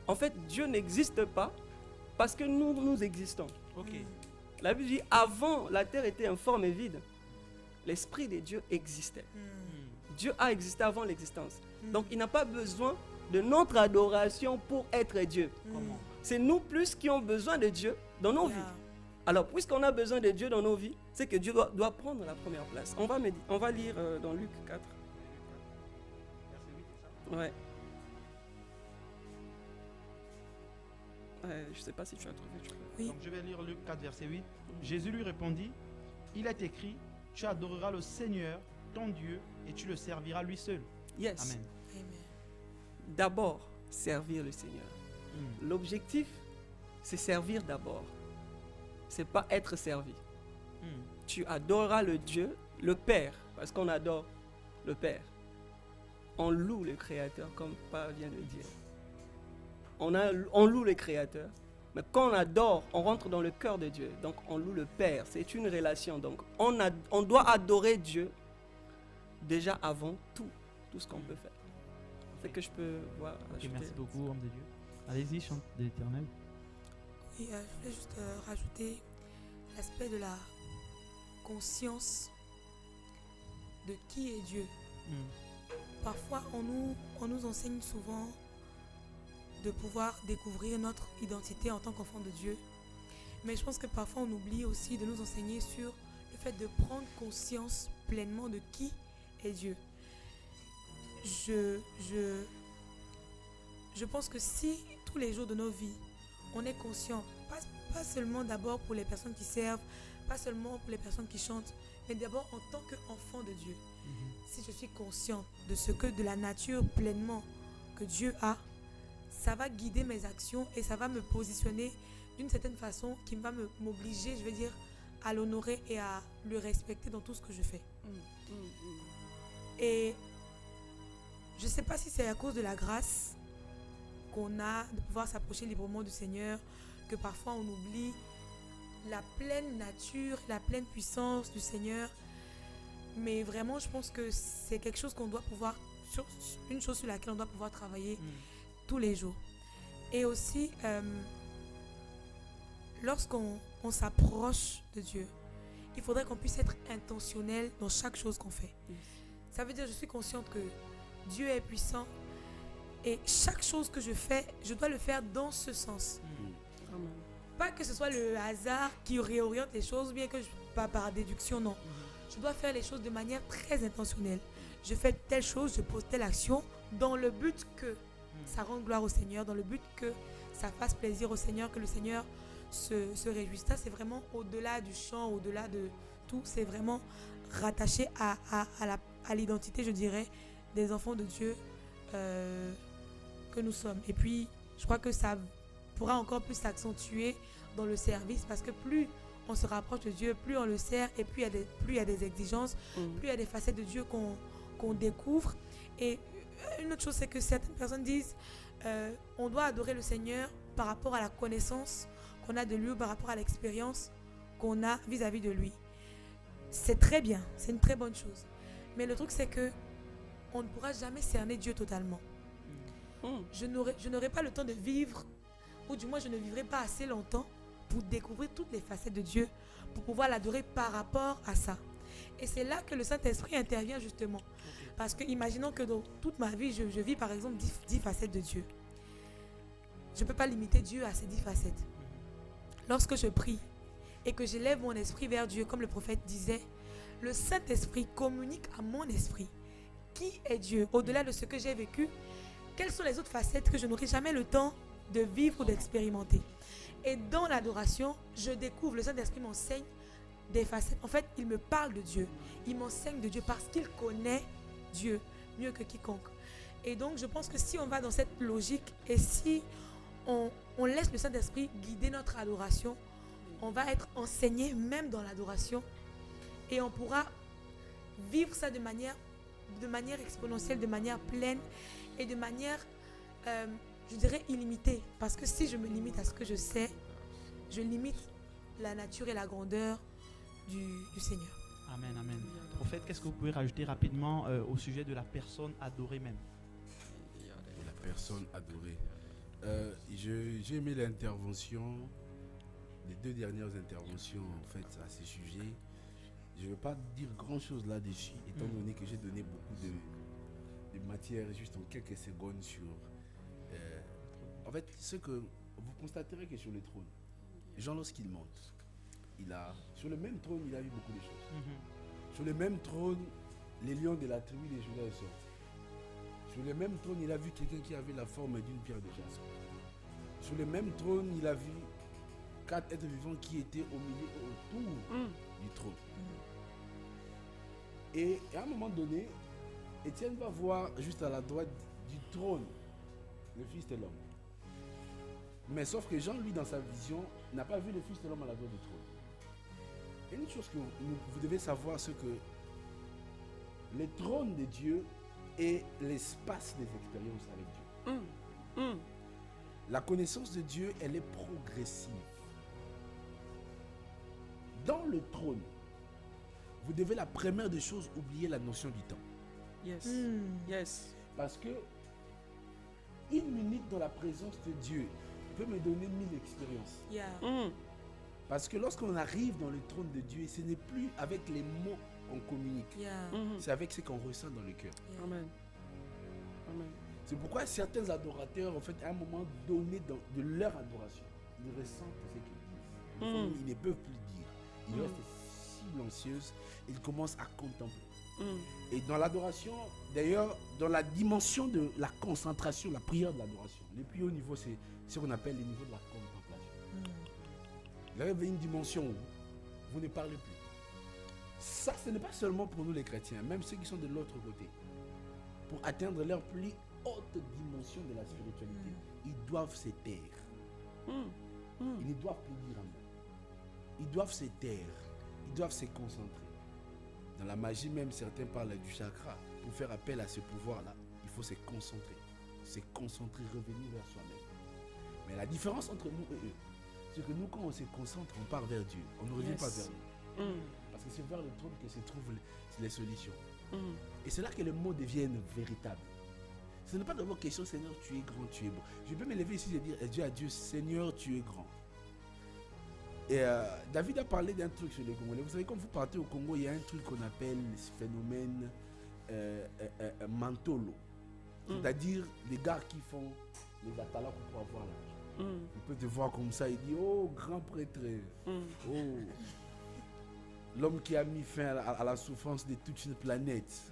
En fait, Dieu n'existe pas parce que nous existons. Ok. La Bible dit, avant, la terre était informe et vide. L'Esprit de Dieu existait. Dieu a existé avant l'existence. Donc, il n'a pas besoin de notre adoration pour être Dieu. Comment? C'est nous plus qui avons besoin de Dieu dans nos vies. Alors, puisqu'on a besoin de Dieu dans nos vies, c'est que Dieu doit prendre la première place. On va lire dans Luc 4. Ouais. Je ne sais pas si tu as trouvé. Oui. Donc je vais lire Luc 4, verset 8. Jésus lui répondit, il est écrit, tu adoreras le Seigneur, ton Dieu, et tu le serviras lui seul. Yes. Amen. Amen. D'abord, servir le Seigneur. Mm. L'objectif, c'est servir d'abord. C'est pas être servi. Mm. Tu adoreras le Dieu, le Père, parce qu'on adore le Père. On loue le Créateur, comme Papa vient de dire. On loue le Créateur. Mais quand on adore, on rentre dans le cœur de Dieu. Donc on loue le Père. C'est une relation. Donc on doit adorer Dieu déjà avant tout ce qu'on peut faire. C'est que je peux voir. Ok, merci beaucoup, homme de Dieu. Allez-y, chante de l'Éternel. Oui, je voulais juste rajouter l'aspect de la conscience de qui est Dieu. Mm. Parfois, on nous enseigne souvent de pouvoir découvrir notre identité en tant qu'enfant de Dieu. Mais je pense que parfois, on oublie aussi de nous enseigner sur le fait de prendre conscience pleinement de qui est Dieu. Je pense que si tous les jours de nos vies, on est conscient, pas seulement d'abord pour les personnes qui servent, pas seulement pour les personnes qui chantent, mais d'abord en tant qu'enfant de Dieu. Si je suis consciente de la nature pleinement que Dieu a, ça va guider mes actions et ça va me positionner d'une certaine façon qui va m'obliger, je vais dire, à l'honorer et à le respecter dans tout ce que je fais. Et je ne sais pas si c'est à cause de la grâce qu'on a de pouvoir s'approcher librement du Seigneur, que parfois on oublie la pleine nature, la pleine puissance du Seigneur. Mais vraiment, je pense que c'est quelque chose qu'on doit pouvoir, une chose sur laquelle on doit pouvoir travailler tous les jours. Et aussi, lorsqu'on s'approche de Dieu, il faudrait qu'on puisse être intentionnel dans chaque chose qu'on fait. Ça veut dire, je suis consciente que Dieu est puissant et chaque chose que je fais, je dois le faire dans ce sens. Pas que ce soit le hasard qui réoriente les choses, bien que pas par déduction, non. Je dois faire les choses de manière très intentionnelle. Je fais telle chose, je pose telle action dans le but que ça rende gloire au Seigneur, dans le but que ça fasse plaisir au Seigneur, que le Seigneur se réjouisse. Ça, c'est vraiment au-delà du chant, au-delà de tout. C'est vraiment rattaché à l'identité, je dirais, des enfants de Dieu que nous sommes. Et puis, je crois que ça pourra encore plus s'accentuer dans le service parce que plus on se rapproche de Dieu, plus on le sert et plus il y a des exigences, plus il y a des facettes de Dieu qu'on découvre. Et une autre chose, c'est que certaines personnes disent on doit adorer le Seigneur par rapport à la connaissance qu'on a de lui ou par rapport à l'expérience qu'on a vis-à-vis de lui. C'est très bien, c'est une très bonne chose. Mais le truc, c'est que on ne pourra jamais cerner Dieu totalement. Je n'aurai pas le temps de vivre, ou du moins je ne vivrai pas assez longtemps pour découvrir toutes les facettes de Dieu, pour pouvoir l'adorer par rapport à ça. Et c'est là que le Saint-Esprit intervient justement. Parce que imaginons que dans toute ma vie, je vis par exemple 10 facettes de Dieu. Je ne peux pas limiter Dieu à ces 10 facettes. Lorsque je prie et que j'élève mon esprit vers Dieu, comme le prophète disait, le Saint-Esprit communique à mon esprit qui est Dieu. Au-delà de ce que j'ai vécu, quelles sont les autres facettes que je n'aurai jamais le temps de vivre ou d'expérimenter. Et dans l'adoration, je découvre, le Saint-Esprit m'enseigne des facettes. En fait, il me parle de Dieu. Il m'enseigne de Dieu parce qu'il connaît Dieu mieux que quiconque. Et donc, je pense que si on va dans cette logique et si on laisse le Saint-Esprit guider notre adoration, on va être enseigné même dans l'adoration et on pourra vivre ça de manière exponentielle, de manière pleine et de manière, je dirais, illimitée. Parce que si je me limite à ce que je sais, je limite la nature et la grandeur du Seigneur. Amen, amen. Prophète, qu'est-ce que vous pouvez rajouter rapidement au sujet de la personne adorée même? La personne adorée. J'ai aimé l'intervention, les 2 dernières interventions en fait à ce sujet. Je ne vais pas dire grand-chose là-dessus, étant donné que j'ai donné beaucoup de matière juste en quelques secondes sur... en fait, ce que vous constaterez que sur le trône, Jean, lorsqu'il monte, sur le même trône, il a vu beaucoup de choses. Sur le même trône, les lions de la tribu de Juda sont sortis. Sur le même trône, il a vu quelqu'un qui avait la forme d'une pierre de jaspe. Sur le même trône, il a vu 4 êtres vivants qui étaient au milieu autour du trône. Et à un moment donné, Étienne va voir juste à la droite du trône le Fils de l'homme. Mais sauf que Jean, lui, dans sa vision, n'a pas vu le Fils de l'homme à la droite du trône. Et une chose que vous devez savoir, c'est que le trône de Dieu est l'espace des expériences avec Dieu. La connaissance de Dieu, elle est progressive. Dans le trône, vous devez la première des choses oublier la notion du temps. Yes. Yes. Parce que une minute dans la présence de Dieu peut me donner 1000 expériences. Yeah. Parce que lorsqu'on arrive dans le trône de Dieu, ce n'est plus avec les mots qu'on communique. Yeah. C'est avec ce qu'on ressent dans le cœur. Yeah. Amen. Amen. C'est pourquoi certains adorateurs, en fait, à un moment donné de leur adoration, ils ressentent ce qu'ils disent. Ils ne peuvent plus dire. Ils restent silencieux. Ils commencent à contempler. Et dans l'adoration, d'ailleurs, dans la dimension de la concentration, la prière de l'adoration, le plus haut niveau, c'est ce qu'on appelle le niveau de la contemplation. Vous avez une dimension où vous ne parlez plus. Ça, ce n'est pas seulement pour nous les chrétiens, même ceux qui sont de l'autre côté. Pour atteindre leur plus haute dimension de la spiritualité, ils doivent se taire. Ils ne doivent plus dire un mot. Ils doivent se taire. Ils doivent se concentrer. Dans la magie même, certains parlent du chakra. Pour faire appel à ce pouvoir-là, il faut se concentrer. Se concentrer, revenir vers soi-même. Mais la différence entre nous et eux, c'est que nous, quand on se concentre, on part vers Dieu. On ne revient pas vers nous. Parce que c'est vers le trône que se trouvent les solutions. Et c'est là que les mots deviennent véritables. Ce n'est pas d'abord question, Seigneur, tu es grand, tu es beau. Je peux me lever ici et dire Dieu à Dieu, Seigneur, tu es grand. Et David a parlé d'un truc sur les Congolais. Vous savez, quand vous partez au Congo, il y a un truc qu'on appelle ce phénomène mantolo. C'est-à-dire les gars qui font les atalas pour avoir l'âge. Il peut te voir comme ça, il dit, oh, grand prêtre, oh, l'homme qui a mis fin à la souffrance de toute une planète.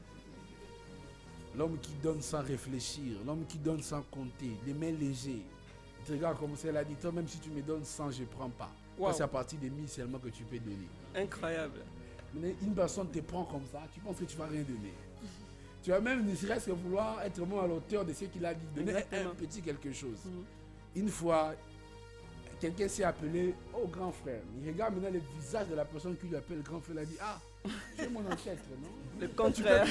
L'homme qui donne sans réfléchir, l'homme qui donne sans compter, les mains légères. Il te regarde comme ça, il a dit, toi, même si tu me donnes 100, je ne prends pas. Wow. C'est à partir des 1000 seulement que tu peux donner. Incroyable. Mais une personne te prend comme ça, tu penses que tu ne vas rien donner. Tu vas même ne serait-ce que vouloir être vraiment à l'auteur de ce qu'il a dit, donner un petit quelque chose. Une fois, quelqu'un s'est appelé oh grand frère. Il regarde maintenant le visage de la personne qui lui appelle grand frère. Il a dit ah, c'est mon ancêtre, non? Le contraire.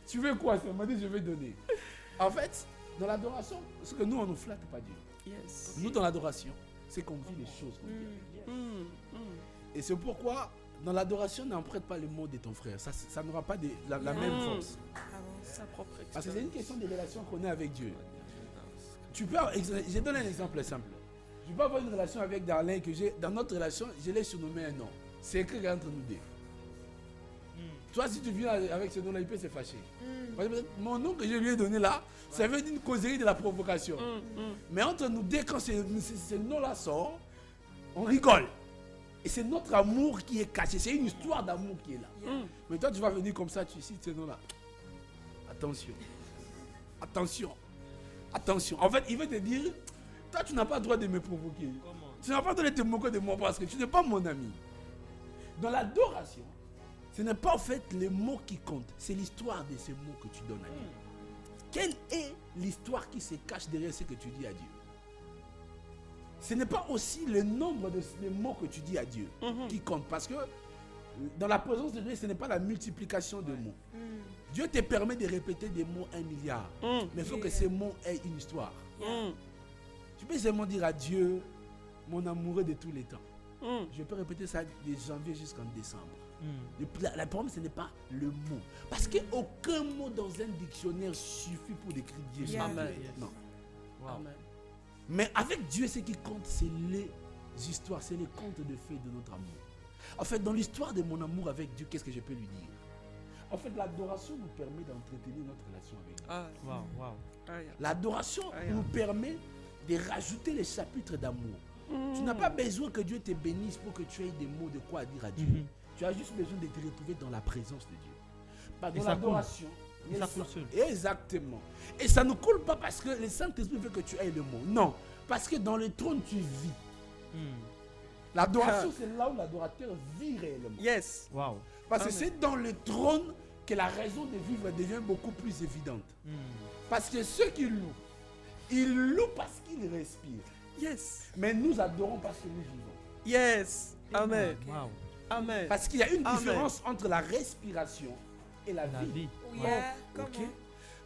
Tu veux quoi? Ça m'a dit je vais donner. En fait, dans l'adoration, ce que nous on ne flatte pas Dieu. Yes. Nous dans l'adoration, c'est qu'on vit les choses comme Dieu. Et c'est pourquoi dans l'adoration, n'emprunte pas le mot de ton frère. Ça n'aura pas la même force. Sa propre expérience. Parce que c'est une question de relation qu'on a avec Dieu. Tu peux, je donne un exemple simple. Je peux avoir une relation avec Darlene que j'ai, dans notre relation, je l'ai surnommé un nom. C'est écrit entre nous deux. Toi, si tu viens avec ce nom-là, il peut se fâcher. Parce que mon nom que je lui ai donné là, ça veut dire une causerie de la provocation. Mais entre nous deux, quand ce nom-là sort, on rigole. Et c'est notre amour qui est caché. C'est une histoire d'amour qui est là. Mais toi, tu vas venir comme ça, tu cites ce nom-là. Attention. Attention. Attention. En fait, il veut te dire, toi, tu n'as pas le droit de me provoquer. Tu n'as pas le droit de te moquer de moi parce que tu n'es pas mon ami. Dans l'adoration, ce n'est pas en fait les mots qui comptent. C'est l'histoire de ces mots que tu donnes à Dieu. Quelle est l'histoire qui se cache derrière ce que tu dis à Dieu? Ce n'est pas aussi le nombre de mots que tu dis à Dieu qui compte. Parce que dans la présence de Dieu, ce n'est pas la multiplication de mots. Dieu te permet de répéter des mots 1 milliard. Mais il faut que ces mots aient une histoire. Tu peux seulement dire à Dieu, mon amoureux de tous les temps. Je peux répéter ça de janvier jusqu'en décembre. Le problème, ce n'est pas le mot. Parce qu'aucun mot dans un dictionnaire suffit pour décrire Dieu. Amen. Non. Amen. Mais avec Dieu, ce qui compte, c'est les histoires, c'est les contes de fées de notre amour. En fait, dans l'histoire de mon amour avec Dieu, qu'est-ce que je peux lui dire? En fait, l'adoration nous permet d'entretenir notre relation avec Dieu. L'adoration nous permet de rajouter les chapitres d'amour. Tu n'as pas besoin que Dieu te bénisse pour que tu aies des mots de quoi dire à Dieu. Tu as juste besoin de te retrouver dans la présence de Dieu. Dans l'adoration, exactement. Et ça ne coule pas parce que le Saint-Esprit veut que tu aies le mot. Non, parce que dans le trône, tu vis. L'adoration, c'est là où l'adorateur vit réellement. Yes. Wow. Parce que Amen. c'est dans le trône que la raison de vivre devient beaucoup plus évidente. Hmm. Parce que ceux qui louent, ils louent parce qu'ils respirent. Yes. Mais nous adorons parce que nous vivons. Yes. Amen. Wow. Amen. Parce qu'il y a une Amen. différence entre la respiration et la La vie. vie. Yeah, Ok. comment?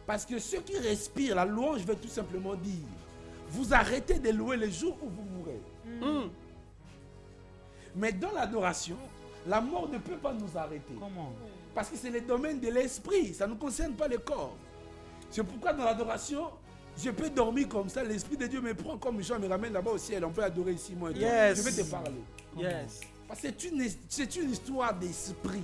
Parce que ceux qui respirent, la louange veut tout simplement dire, vous arrêtez de louer le jour où vous mourrez. Mm. Mais dans l'adoration, la mort ne peut pas nous arrêter. Comment? Parce que c'est le domaine de l'esprit, ça ne concerne pas le corps. C'est pourquoi dans l'adoration, je peux dormir comme ça, l'esprit de Dieu me prend comme Jean me ramène là-bas au ciel, on peut adorer ici, moi et toi. Yes. Je vais te parler. Yes. Parce que c'est une histoire d'esprit.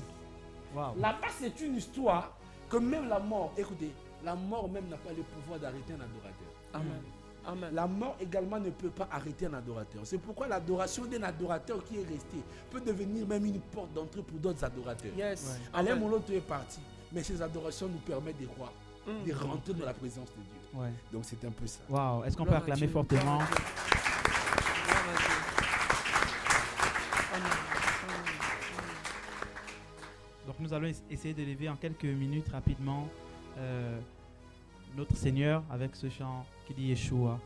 Wow. Là-bas, c'est une histoire que même la mort, écoutez, la mort même n'a pas le pouvoir d'arrêter un adorateur. Amen. Amen. La mort également ne peut pas arrêter un adorateur. C'est pourquoi l'adoration d'un adorateur qui est resté peut devenir même une porte d'entrée pour d'autres adorateurs. Yes. Ouais. Alain Amen. Moloto est parti, mais ces adorations nous permettent de croire, de rentrer dans la présence de Dieu. Ouais. Donc c'est un peu ça. Wow. Est-ce qu'on peut Gloire à acclamer Dieu. fortement? Gloire à Dieu. Gloire à Dieu. Amen. Amen. Donc nous allons essayer d'élever en quelques minutes rapidement notre Seigneur avec ce chant qui dit Yeshua.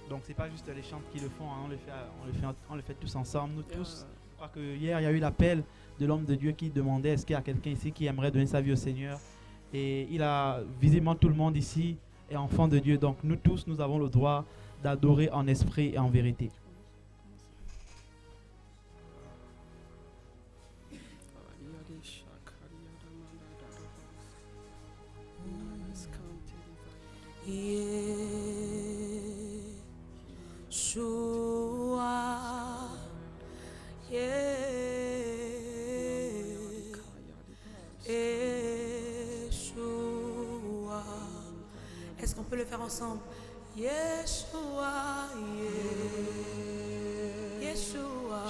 Donc c'est pas juste les chants qui le font, hein, on le fait tous ensemble, nous tous. Je crois que hier il y a eu l'appel de l'homme de Dieu qui demandait est-ce qu'il y a quelqu'un ici qui aimerait donner sa vie au Seigneur. Et il a visiblement tout le monde ici est enfant de Dieu. Donc nous tous nous avons le droit d'adorer en esprit et en vérité. Yeshua, Yeshua. Est-ce qu'on peut le faire ensemble? Yeshua, Yeshua,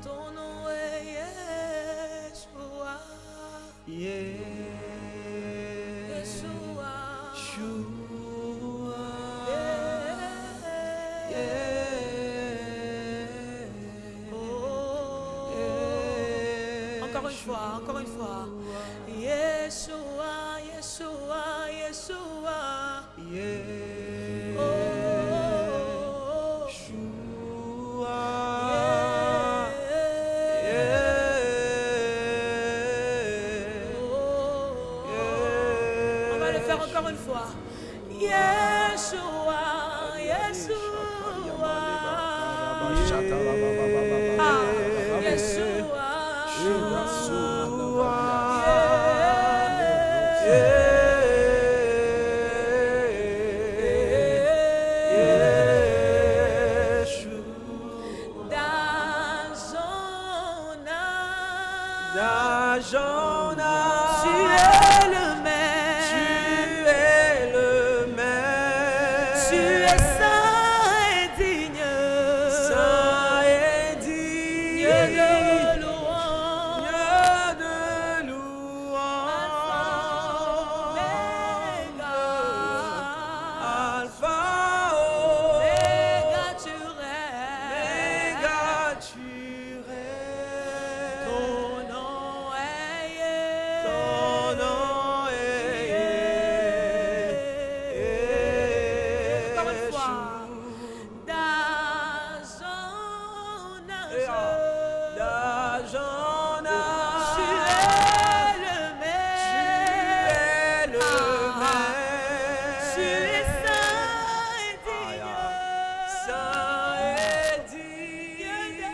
ton nom est Yeshua, Yeshua. Encore une fois. Yeshua, Yeshua, Yeshua. On va le faire encore une fois. Yeshua, Yeshua. Ah, tu es le maire. Tu es saint et digne. Dieu de louange. Alpha, Omega, tu règnes. Ton nom est Encore une fois. D'âge en âge. Tu es le maire. Tu es saint et digne. Dieu de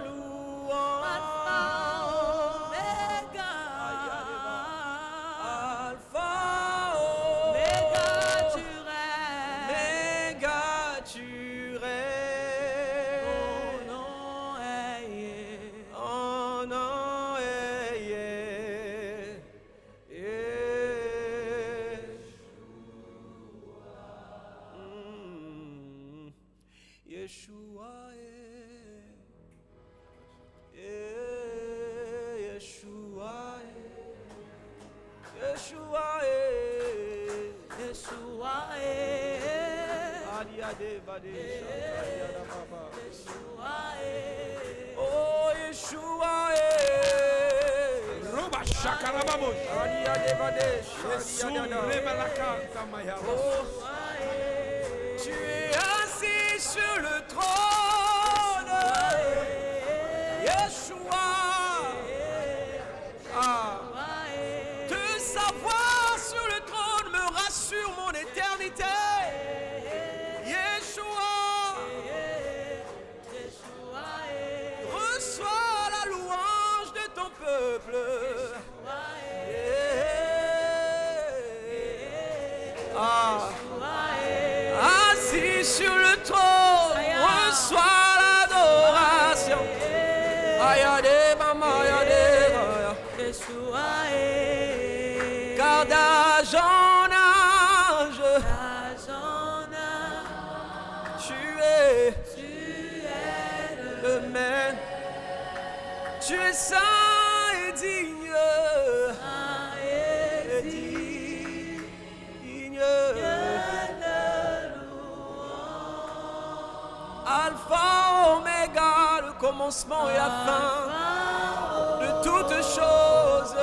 louange. Alpha, Omega, tu règnes. Ton nom Yeshua, Yeshua, Yeshua, Yeshua, oh Yeshua, Roba shakarabamos. Yesu rebalaka tamayaba. tu es assis sur le trône, Yeshua. Te savoir sur le trône me rassure mon éternité. Yeshua, reçois la louange de ton peuple. Assis sur le trône, reçois l'adoration. Ayade mama, ayade. Car d'âge en âge, tu es le même. Tu es saint et digne. Alpha, Oméga, le commencement et la fin de toutes choses.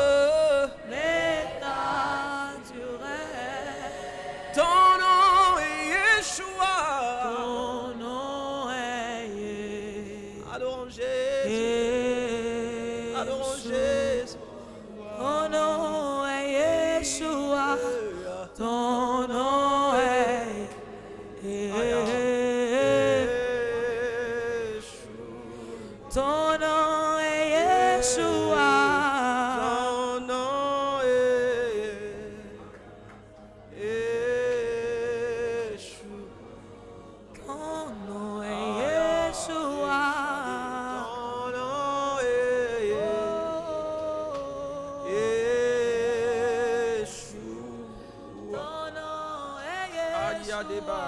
Ton nom est Yeshua. Adorons Jésus. Adorons Jésus. Ton nom est Yeshua. Ton nom est Ton nom est Yeshua. Ton nom est Yeshua. Ton nom est Yeshua. Ton nom est Yeshua. Ton nom est Adia débat.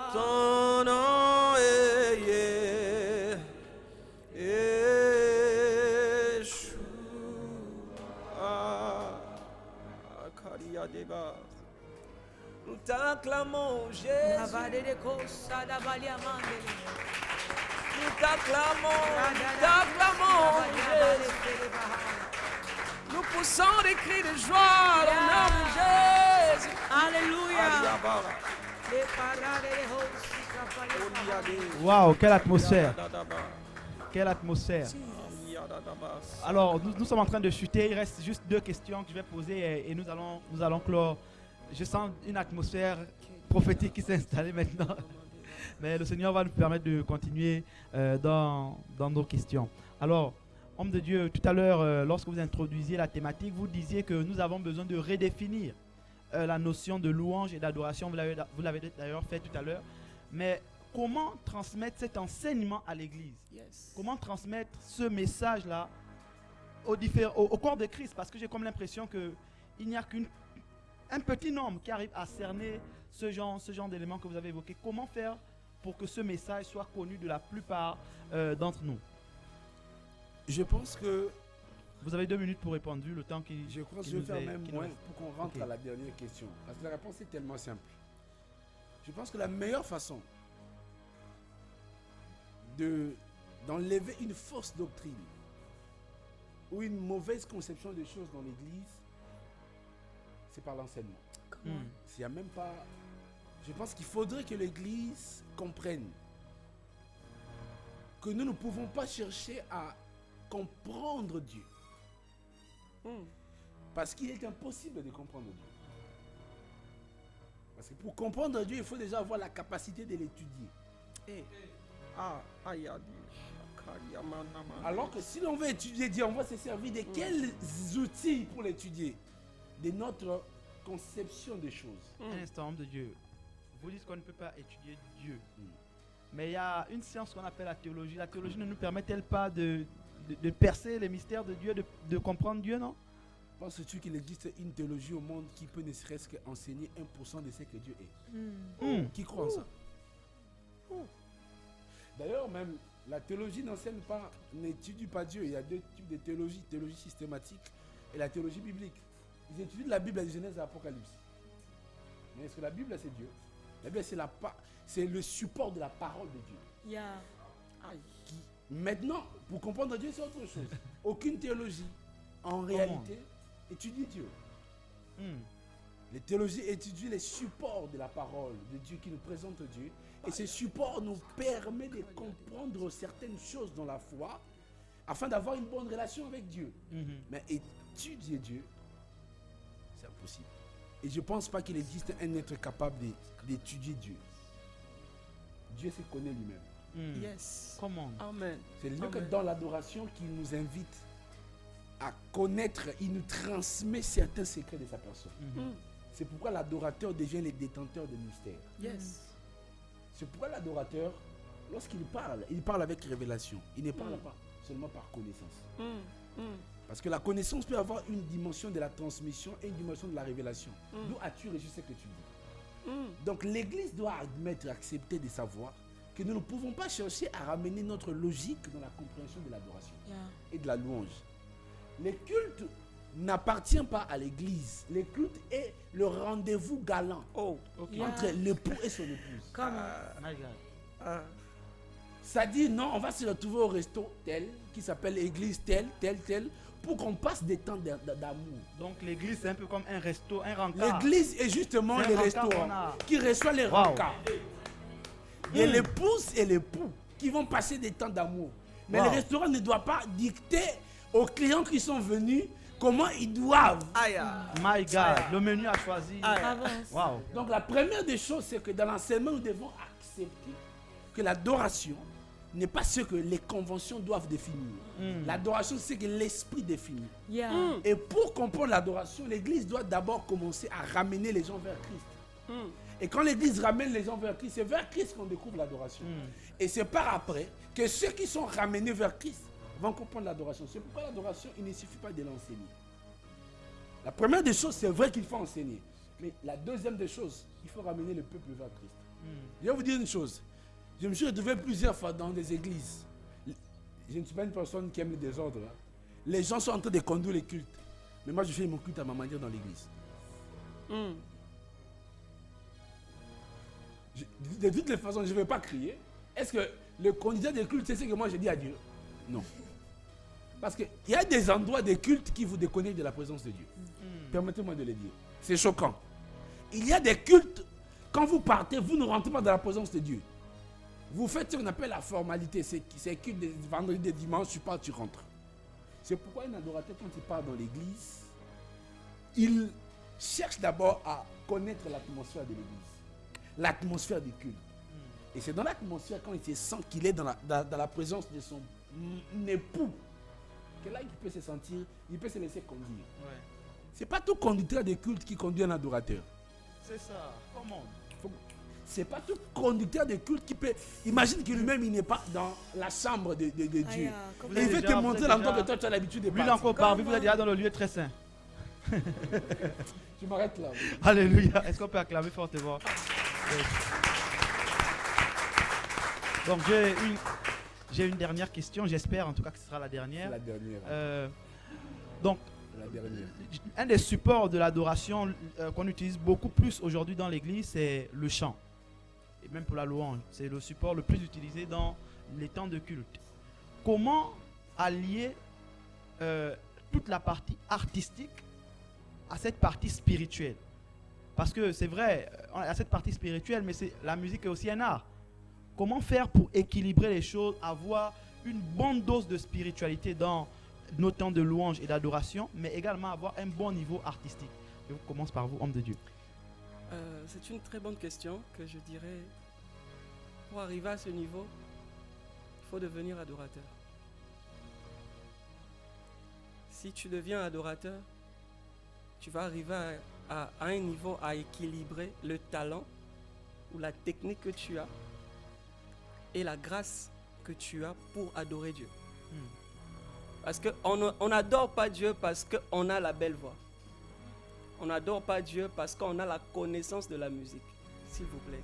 Yeshua. Ton nom est Yeshua. Akaria débat. Nous t'acclamons Jésus. Nous t'acclamons Jésus. Nous poussons des cris de joie dans le nom de Jésus. Alléluia. Waouh, quelle atmosphère! Quelle atmosphère! Alors, nous sommes en train de chuter. Il reste juste 2 questions que je vais poser et nous allons clore. Je sens une atmosphère prophétique qui s'est installée maintenant. Mais le Seigneur va nous permettre de continuer dans nos questions. Alors, homme de Dieu, tout à l'heure, lorsque vous introduisiez la thématique, vous disiez que nous avons besoin de redéfinir la notion de louange et d'adoration. Vous l'avez d'ailleurs fait tout à l'heure. Mais comment transmettre cet enseignement à l'Église? Comment transmettre ce message-là au corps de Christ? Parce que j'ai comme l'impression qu'il n'y a qu'un petit nombre qui arrive à cerner ce genre d'éléments que vous avez évoqués. Comment faire pour que ce message soit connu de la plupart d'entre nous? Je pense que Vous avez 2 minutes pour répondre, vu le temps qui. je crois que qui je vais nous faire est- même qui nous moins reste. pour qu'on rentre Ok. à la dernière question. Parce que la réponse est tellement simple. Je pense que la meilleure façon d'enlever une fausse doctrine ou une mauvaise conception des choses dans l'Église, c'est par l'enseignement. S'il y a même pas... Je pense qu'il faudrait que l'Église comprenne que nous ne pouvons pas chercher à comprendre Dieu. Parce qu'il est impossible de comprendre Dieu. Parce que pour comprendre Dieu, il faut déjà avoir la capacité de l'étudier. Alors que si l'on veut étudier Dieu, on va se servir de quels outils pour l'étudier? De notre conception des choses. Un instant, homme de Dieu. Vous dites qu'on ne peut pas étudier Dieu. Mais il y a une science qu'on appelle la théologie. La théologie ne nous permet-elle pas de percer les mystères de Dieu, de comprendre Dieu, non? Penses-tu qu'il existe une théologie au monde qui peut ne serait-ce qu'enseigner 1% de ce que Dieu est? Qui croit en ça? D'ailleurs, même la théologie n'étudie pas Dieu. Il y a deux types de théologie, théologie systématique et la théologie biblique. Ils étudient la Bible, la Genèse et l'Apocalypse. Mais est-ce que la Bible, c'est Dieu? La Bible, c'est le support de la parole de Dieu. Yeah. Maintenant, pour comprendre Dieu, c'est autre chose. Aucune théologie, en réalité, étudie Dieu. Les théologies étudient les supports de la parole de Dieu qui nous présente Dieu. Et ces supports nous permettent de comprendre certaines choses dans la foi afin d'avoir une bonne relation avec Dieu. Mais étudier Dieu, c'est impossible. Et je ne pense pas qu'il existe un être capable d'étudier Dieu. Dieu se connaît lui-même. Yes. Comment? Amen. C'est là que dans l'adoration qu'il nous invite à connaître, il nous transmet certains secrets de sa personne. C'est pourquoi l'adorateur devient le détenteur de mystères. Yes. C'est pourquoi l'adorateur, lorsqu'il parle, il parle avec révélation. Il ne parle pas seulement par connaissance. Parce que la connaissance peut avoir une dimension de la transmission et une dimension de la révélation. D'où as-tu reçu ce que tu dis? Donc l'Église doit admettre et accepter de savoir que nous ne pouvons pas chercher à ramener notre logique dans la compréhension de l'adoration et de la louange. Le culte n'appartient pas à l'Église. Le culte est le rendez-vous galant entre l'époux et son épouse. My God. Ça dit non, on va se retrouver au resto tel, qui s'appelle Église tel, pour qu'on passe des temps d'amour. Donc l'église, c'est un peu comme un resto, un rencard. L'église est justement le restaurant qui reçoit les rencarts. Et l'épouse et l'époux qui vont passer des temps d'amour. Mais le restaurant ne doit pas dicter aux clients qui sont venus comment ils doivent. My God, le menu a choisi. Wow. Donc la première des choses, c'est que dans l'enseignement, nous devons accepter que l'adoration n'est pas ce que les conventions doivent définir. L'adoration, c'est ce que l'esprit définit. Et pour comprendre l'adoration, l'Église doit d'abord commencer à ramener les gens vers Christ. Et quand l'Église ramène les gens vers Christ, c'est vers Christ qu'on découvre l'adoration. Et c'est par après que ceux qui sont ramenés vers Christ vont comprendre l'adoration. C'est pourquoi l'adoration, il ne suffit pas de l'enseigner. La première des choses, c'est vrai qu'il faut enseigner. Mais la deuxième des choses, il faut ramener le peuple vers Christ. Je vais vous dire une chose. Je me suis retrouvé plusieurs fois dans des églises. Je ne suis pas une personne qui aime le désordre. Les gens sont en train de conduire les cultes. Mais moi, je fais mon culte à ma manière dans l'église. De toutes les façons, je ne vais pas crier. Est-ce que le conducteur des cultes, c'est ce que moi je dis à Dieu? Non. Parce qu'il y a des endroits des cultes qui vous déconnectent de la présence de Dieu. Permettez-moi de le dire. C'est choquant. Il y a des cultes, quand vous partez, vous ne rentrez pas dans la présence de Dieu. Vous faites ce qu'on appelle la formalité. C'est culte de vendredi, de dimanche, tu pars, tu rentres. C'est pourquoi un adorateur, quand il part dans l'église, il cherche d'abord à connaître l'atmosphère de l'église. L'atmosphère du culte. Et c'est dans l'atmosphère, quand il se sent qu'il est dans la présence de son époux, que là, il peut se sentir, il peut se laisser conduire. C'est pas tout conducteur de culte qui conduit un adorateur. C'est ça. Comment? C'est pas tout conducteur de culte qui peut. Imagine que lui-même, il n'est pas dans la chambre de Dieu. Et il veut te montrer l'endroit que toi, tu as l'habitude de partir. Lui, encore parmi vous êtes déjà dans le lieu très saint. Tu m'arrêtes là. Oui. Alléluia. Est-ce qu'on peut acclamer fortement? Donc, j'ai une dernière question. J'espère en tout cas que ce sera la dernière. C'est la dernière. Donc, un des supports de l'adoration qu'on utilise beaucoup plus aujourd'hui dans l'église, c'est le chant. Et même pour la louange, c'est le support le plus utilisé dans les temps de culte. Comment allier toute la partie artistique à cette partie spirituelle? Parce que c'est vrai, on a cette partie spirituelle, mais la musique est aussi un art. Comment faire pour équilibrer les choses, avoir une bonne dose de spiritualité dans nos temps de louange et d'adoration, mais également avoir un bon niveau artistique? Je commence par vous, homme de Dieu. C'est une très bonne question que je dirais, pour arriver à ce niveau, il faut devenir adorateur. Si tu deviens adorateur, tu vas arriver à un niveau à équilibrer le talent ou la technique que tu as et la grâce que tu as pour adorer Dieu. Parce qu'on n'adore pas Dieu parce qu'on a la belle voix. On n'adore pas Dieu parce qu'on a la connaissance de la musique, s'il vous plaît.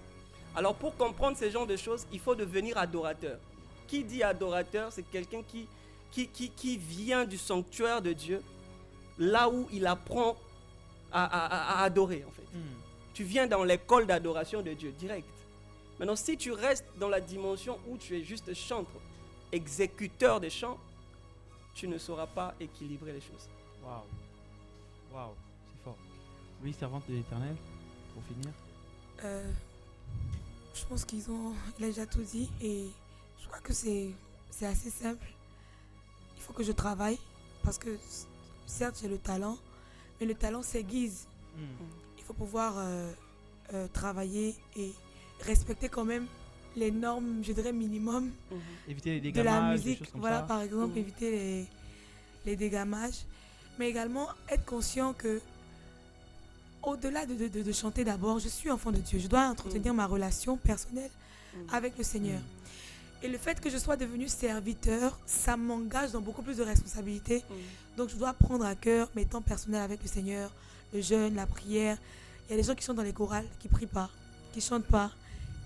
Alors pour comprendre ce genre de choses, il faut devenir adorateur. Qui dit adorateur, c'est quelqu'un qui vient du sanctuaire de Dieu, là où il apprend à adorer en fait. Tu viens dans l'école d'adoration de Dieu, direct. Maintenant, si tu restes dans la dimension où tu es juste chantre, exécuteur des chants, tu ne sauras pas équilibrer les choses. Waouh. Waouh, c'est fort. Oui, servante de l'Éternel, pour finir. Je pense il a déjà tout dit et je crois que c'est assez simple. Il faut que je travaille parce que certes j'ai le talent, mais le talent s'aiguise. Il faut pouvoir travailler et respecter quand même les normes, je dirais minimum, éviter les de la dégamages, musique. des choses comme Voilà, ça. par exemple, éviter les dégamages, mais également être conscient que au-delà de chanter d'abord, je suis enfant de Dieu. Je dois entretenir ma relation personnelle avec le Seigneur. Et le fait que je sois devenu serviteur, ça m'engage dans beaucoup plus de responsabilités. Donc je dois prendre à cœur mes temps personnels avec le Seigneur, le jeûne, la prière. Il y a des gens qui sont dans les chorales, qui ne prient pas, qui ne chantent pas.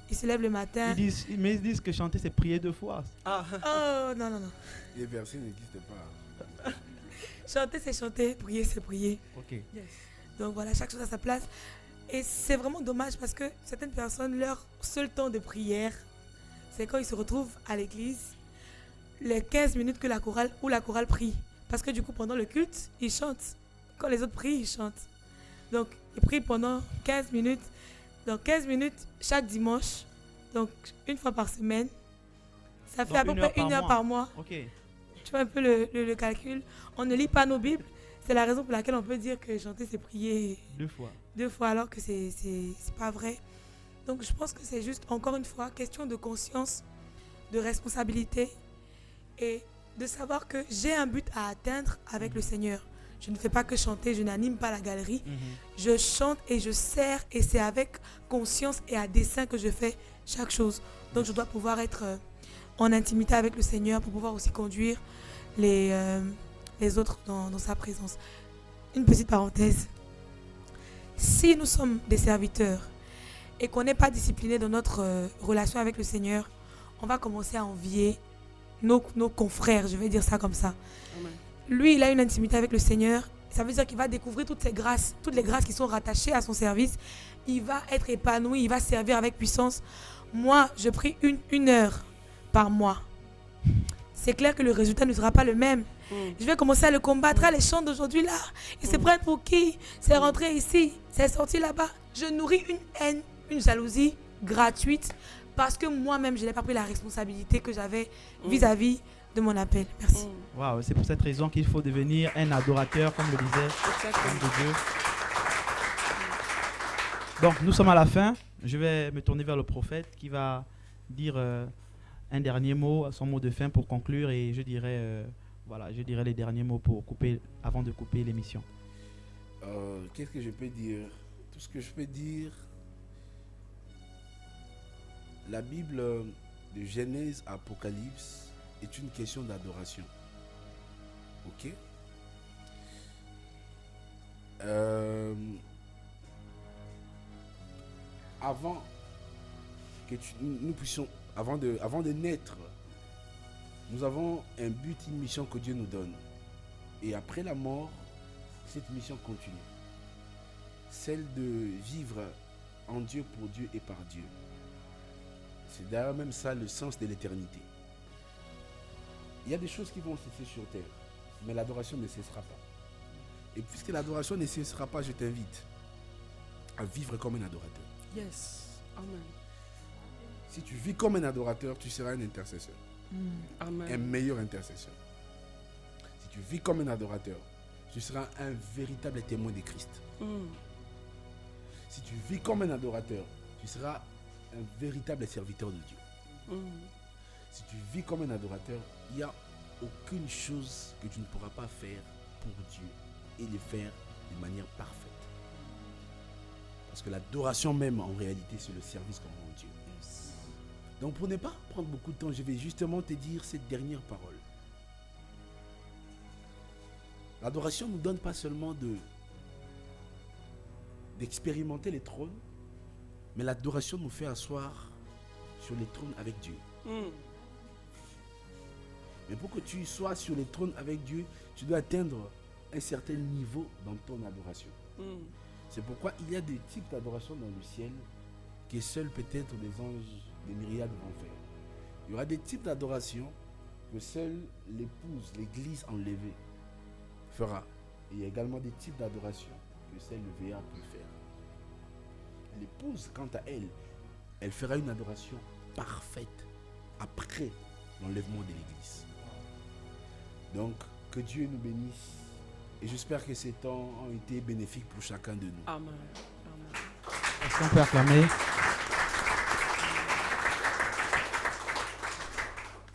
Ils se lèvent le matin. Ils disent que chanter, c'est prier 2 fois. Ah. Oh, non, non, non. Les versets n'existent pas. Chanter, c'est chanter. Prier, c'est prier. Ok. Yes. Donc voilà, chaque chose à sa place. Et c'est vraiment dommage parce que certaines personnes, leur seul temps de prière, c'est quand ils se retrouvent à l'église, les 15 minutes que la chorale prie. Parce que du coup, pendant le culte, ils chantent. Quand les autres prient, ils chantent. Donc, ils prient pendant 15 minutes. Donc, 15 minutes chaque dimanche. Donc, une fois par semaine. Ça fait à peu près 1 heure par mois. Ok. Tu vois un peu le calcul. On ne lit pas nos Bibles. C'est la raison pour laquelle on peut dire que chanter, c'est prier 2 fois, alors que c'est pas vrai. Donc, je pense que c'est juste, encore une fois, question de conscience, de responsabilité et de savoir que j'ai un but à atteindre avec le Seigneur. Je ne fais pas que chanter, je n'anime pas la galerie. Je chante et je sers et c'est avec conscience et à dessein que je fais chaque chose. Donc, je dois pouvoir être en intimité avec le Seigneur pour pouvoir aussi conduire les autres dans sa présence. Une petite parenthèse. Si nous sommes des serviteurs et qu'on n'est pas discipliné dans notre relation avec le Seigneur, on va commencer à envier nos confrères, je vais dire ça comme ça. Amen. Lui, il a une intimité avec le Seigneur. Ça veut dire qu'il va découvrir toutes ces grâces, toutes les grâces qui sont rattachées à son service. Il va être épanoui, il va servir avec puissance. Moi, je prie une heure par mois. C'est clair que le résultat ne sera pas le même. Je vais commencer à le combattre. Les chants d'aujourd'hui là, ils se prennent pour qui? C'est rentré ici, c'est sorti là-bas. Je nourris une haine, une jalousie gratuite parce que moi-même, je n'ai pas pris la responsabilité que j'avais vis-à-vis de mon appel. Merci. Wow, c'est pour cette raison qu'il faut devenir un adorateur, comme le disait l'homme de Dieu. Donc, nous sommes à la fin. Je vais me tourner vers le prophète qui va dire un dernier mot, son mot de fin pour conclure, et je dirai les derniers mots pour avant de couper l'émission. Qu'est-ce que je peux dire? Tout ce que je peux dire, la Bible de Genèse à Apocalypse est une question d'adoration. Ok? Avant que nous puissions, avant de naître, nous avons un but, une mission que Dieu nous donne. Et après la mort, cette mission continue. Celle de vivre en Dieu, pour Dieu et par Dieu. C'est d'ailleurs même ça le sens de l'éternité. Il y a des choses qui vont cesser sur terre, mais l'adoration ne cessera pas. Et puisque l'adoration ne cessera pas, je t'invite à vivre comme un adorateur. Yes. Amen. Si tu vis comme un adorateur, tu seras un intercesseur. Amen. Un meilleur intercesseur. Si tu vis comme un adorateur, tu seras un véritable témoin de Christ. Si tu vis comme un adorateur, tu seras un véritable serviteur de Dieu. Si tu vis comme un adorateur, il n'y a aucune chose que tu ne pourras pas faire pour Dieu et le faire de manière parfaite. Parce que l'adoration même, en réalité, c'est le service qu'on rend à Dieu. Donc pour ne pas prendre beaucoup de temps, je vais justement te dire cette dernière parole. L'adoration ne nous donne pas seulement d'expérimenter les trônes, Mais l'adoration nous fait asseoir sur les trônes avec Dieu. Mais pour que tu sois sur les trônes avec Dieu, tu dois atteindre un certain niveau dans ton adoration. C'est pourquoi il y a des types d'adoration dans le ciel que seuls peut-être des anges, des myriades vont faire. Il y aura des types d'adoration que seule l'épouse, l'église enlevée fera. Et il y a également des types d'adoration que seul le vieillard peut faire. L'épouse, quant à elle, elle fera une adoration parfaite après l'enlèvement de l'église. Donc, que Dieu nous bénisse. Et j'espère que ces temps ont été bénéfiques pour chacun de nous. Amen. Amen. Est-ce qu'on peut acclamer?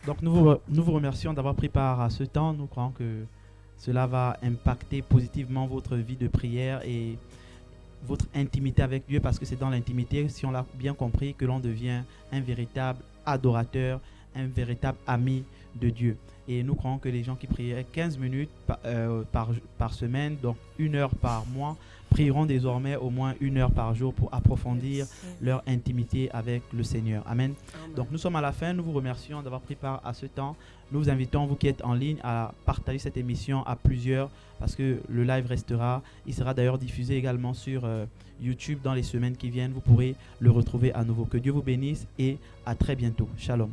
Donc nous vous remercions d'avoir pris part à ce temps. Nous croyons que cela va impacter positivement votre vie de prière et votre intimité avec Dieu, parce que c'est dans l'intimité, si on l'a bien compris, que l'on devient un véritable adorateur, un véritable ami de Dieu. Et nous croyons que les gens qui prieraient 15 minutes par semaine, donc 1 heure par mois, prieront désormais au moins 1 heure par jour pour approfondir leur intimité avec le Seigneur. Amen. Amen. Donc nous sommes à la fin, nous vous remercions d'avoir pris part à ce temps. Nous vous invitons, vous qui êtes en ligne, à partager cette émission à plusieurs, parce que le live restera. Il sera d'ailleurs diffusé également sur YouTube dans les semaines qui viennent. Vous pourrez le retrouver à nouveau. Que Dieu vous bénisse et à très bientôt. Shalom.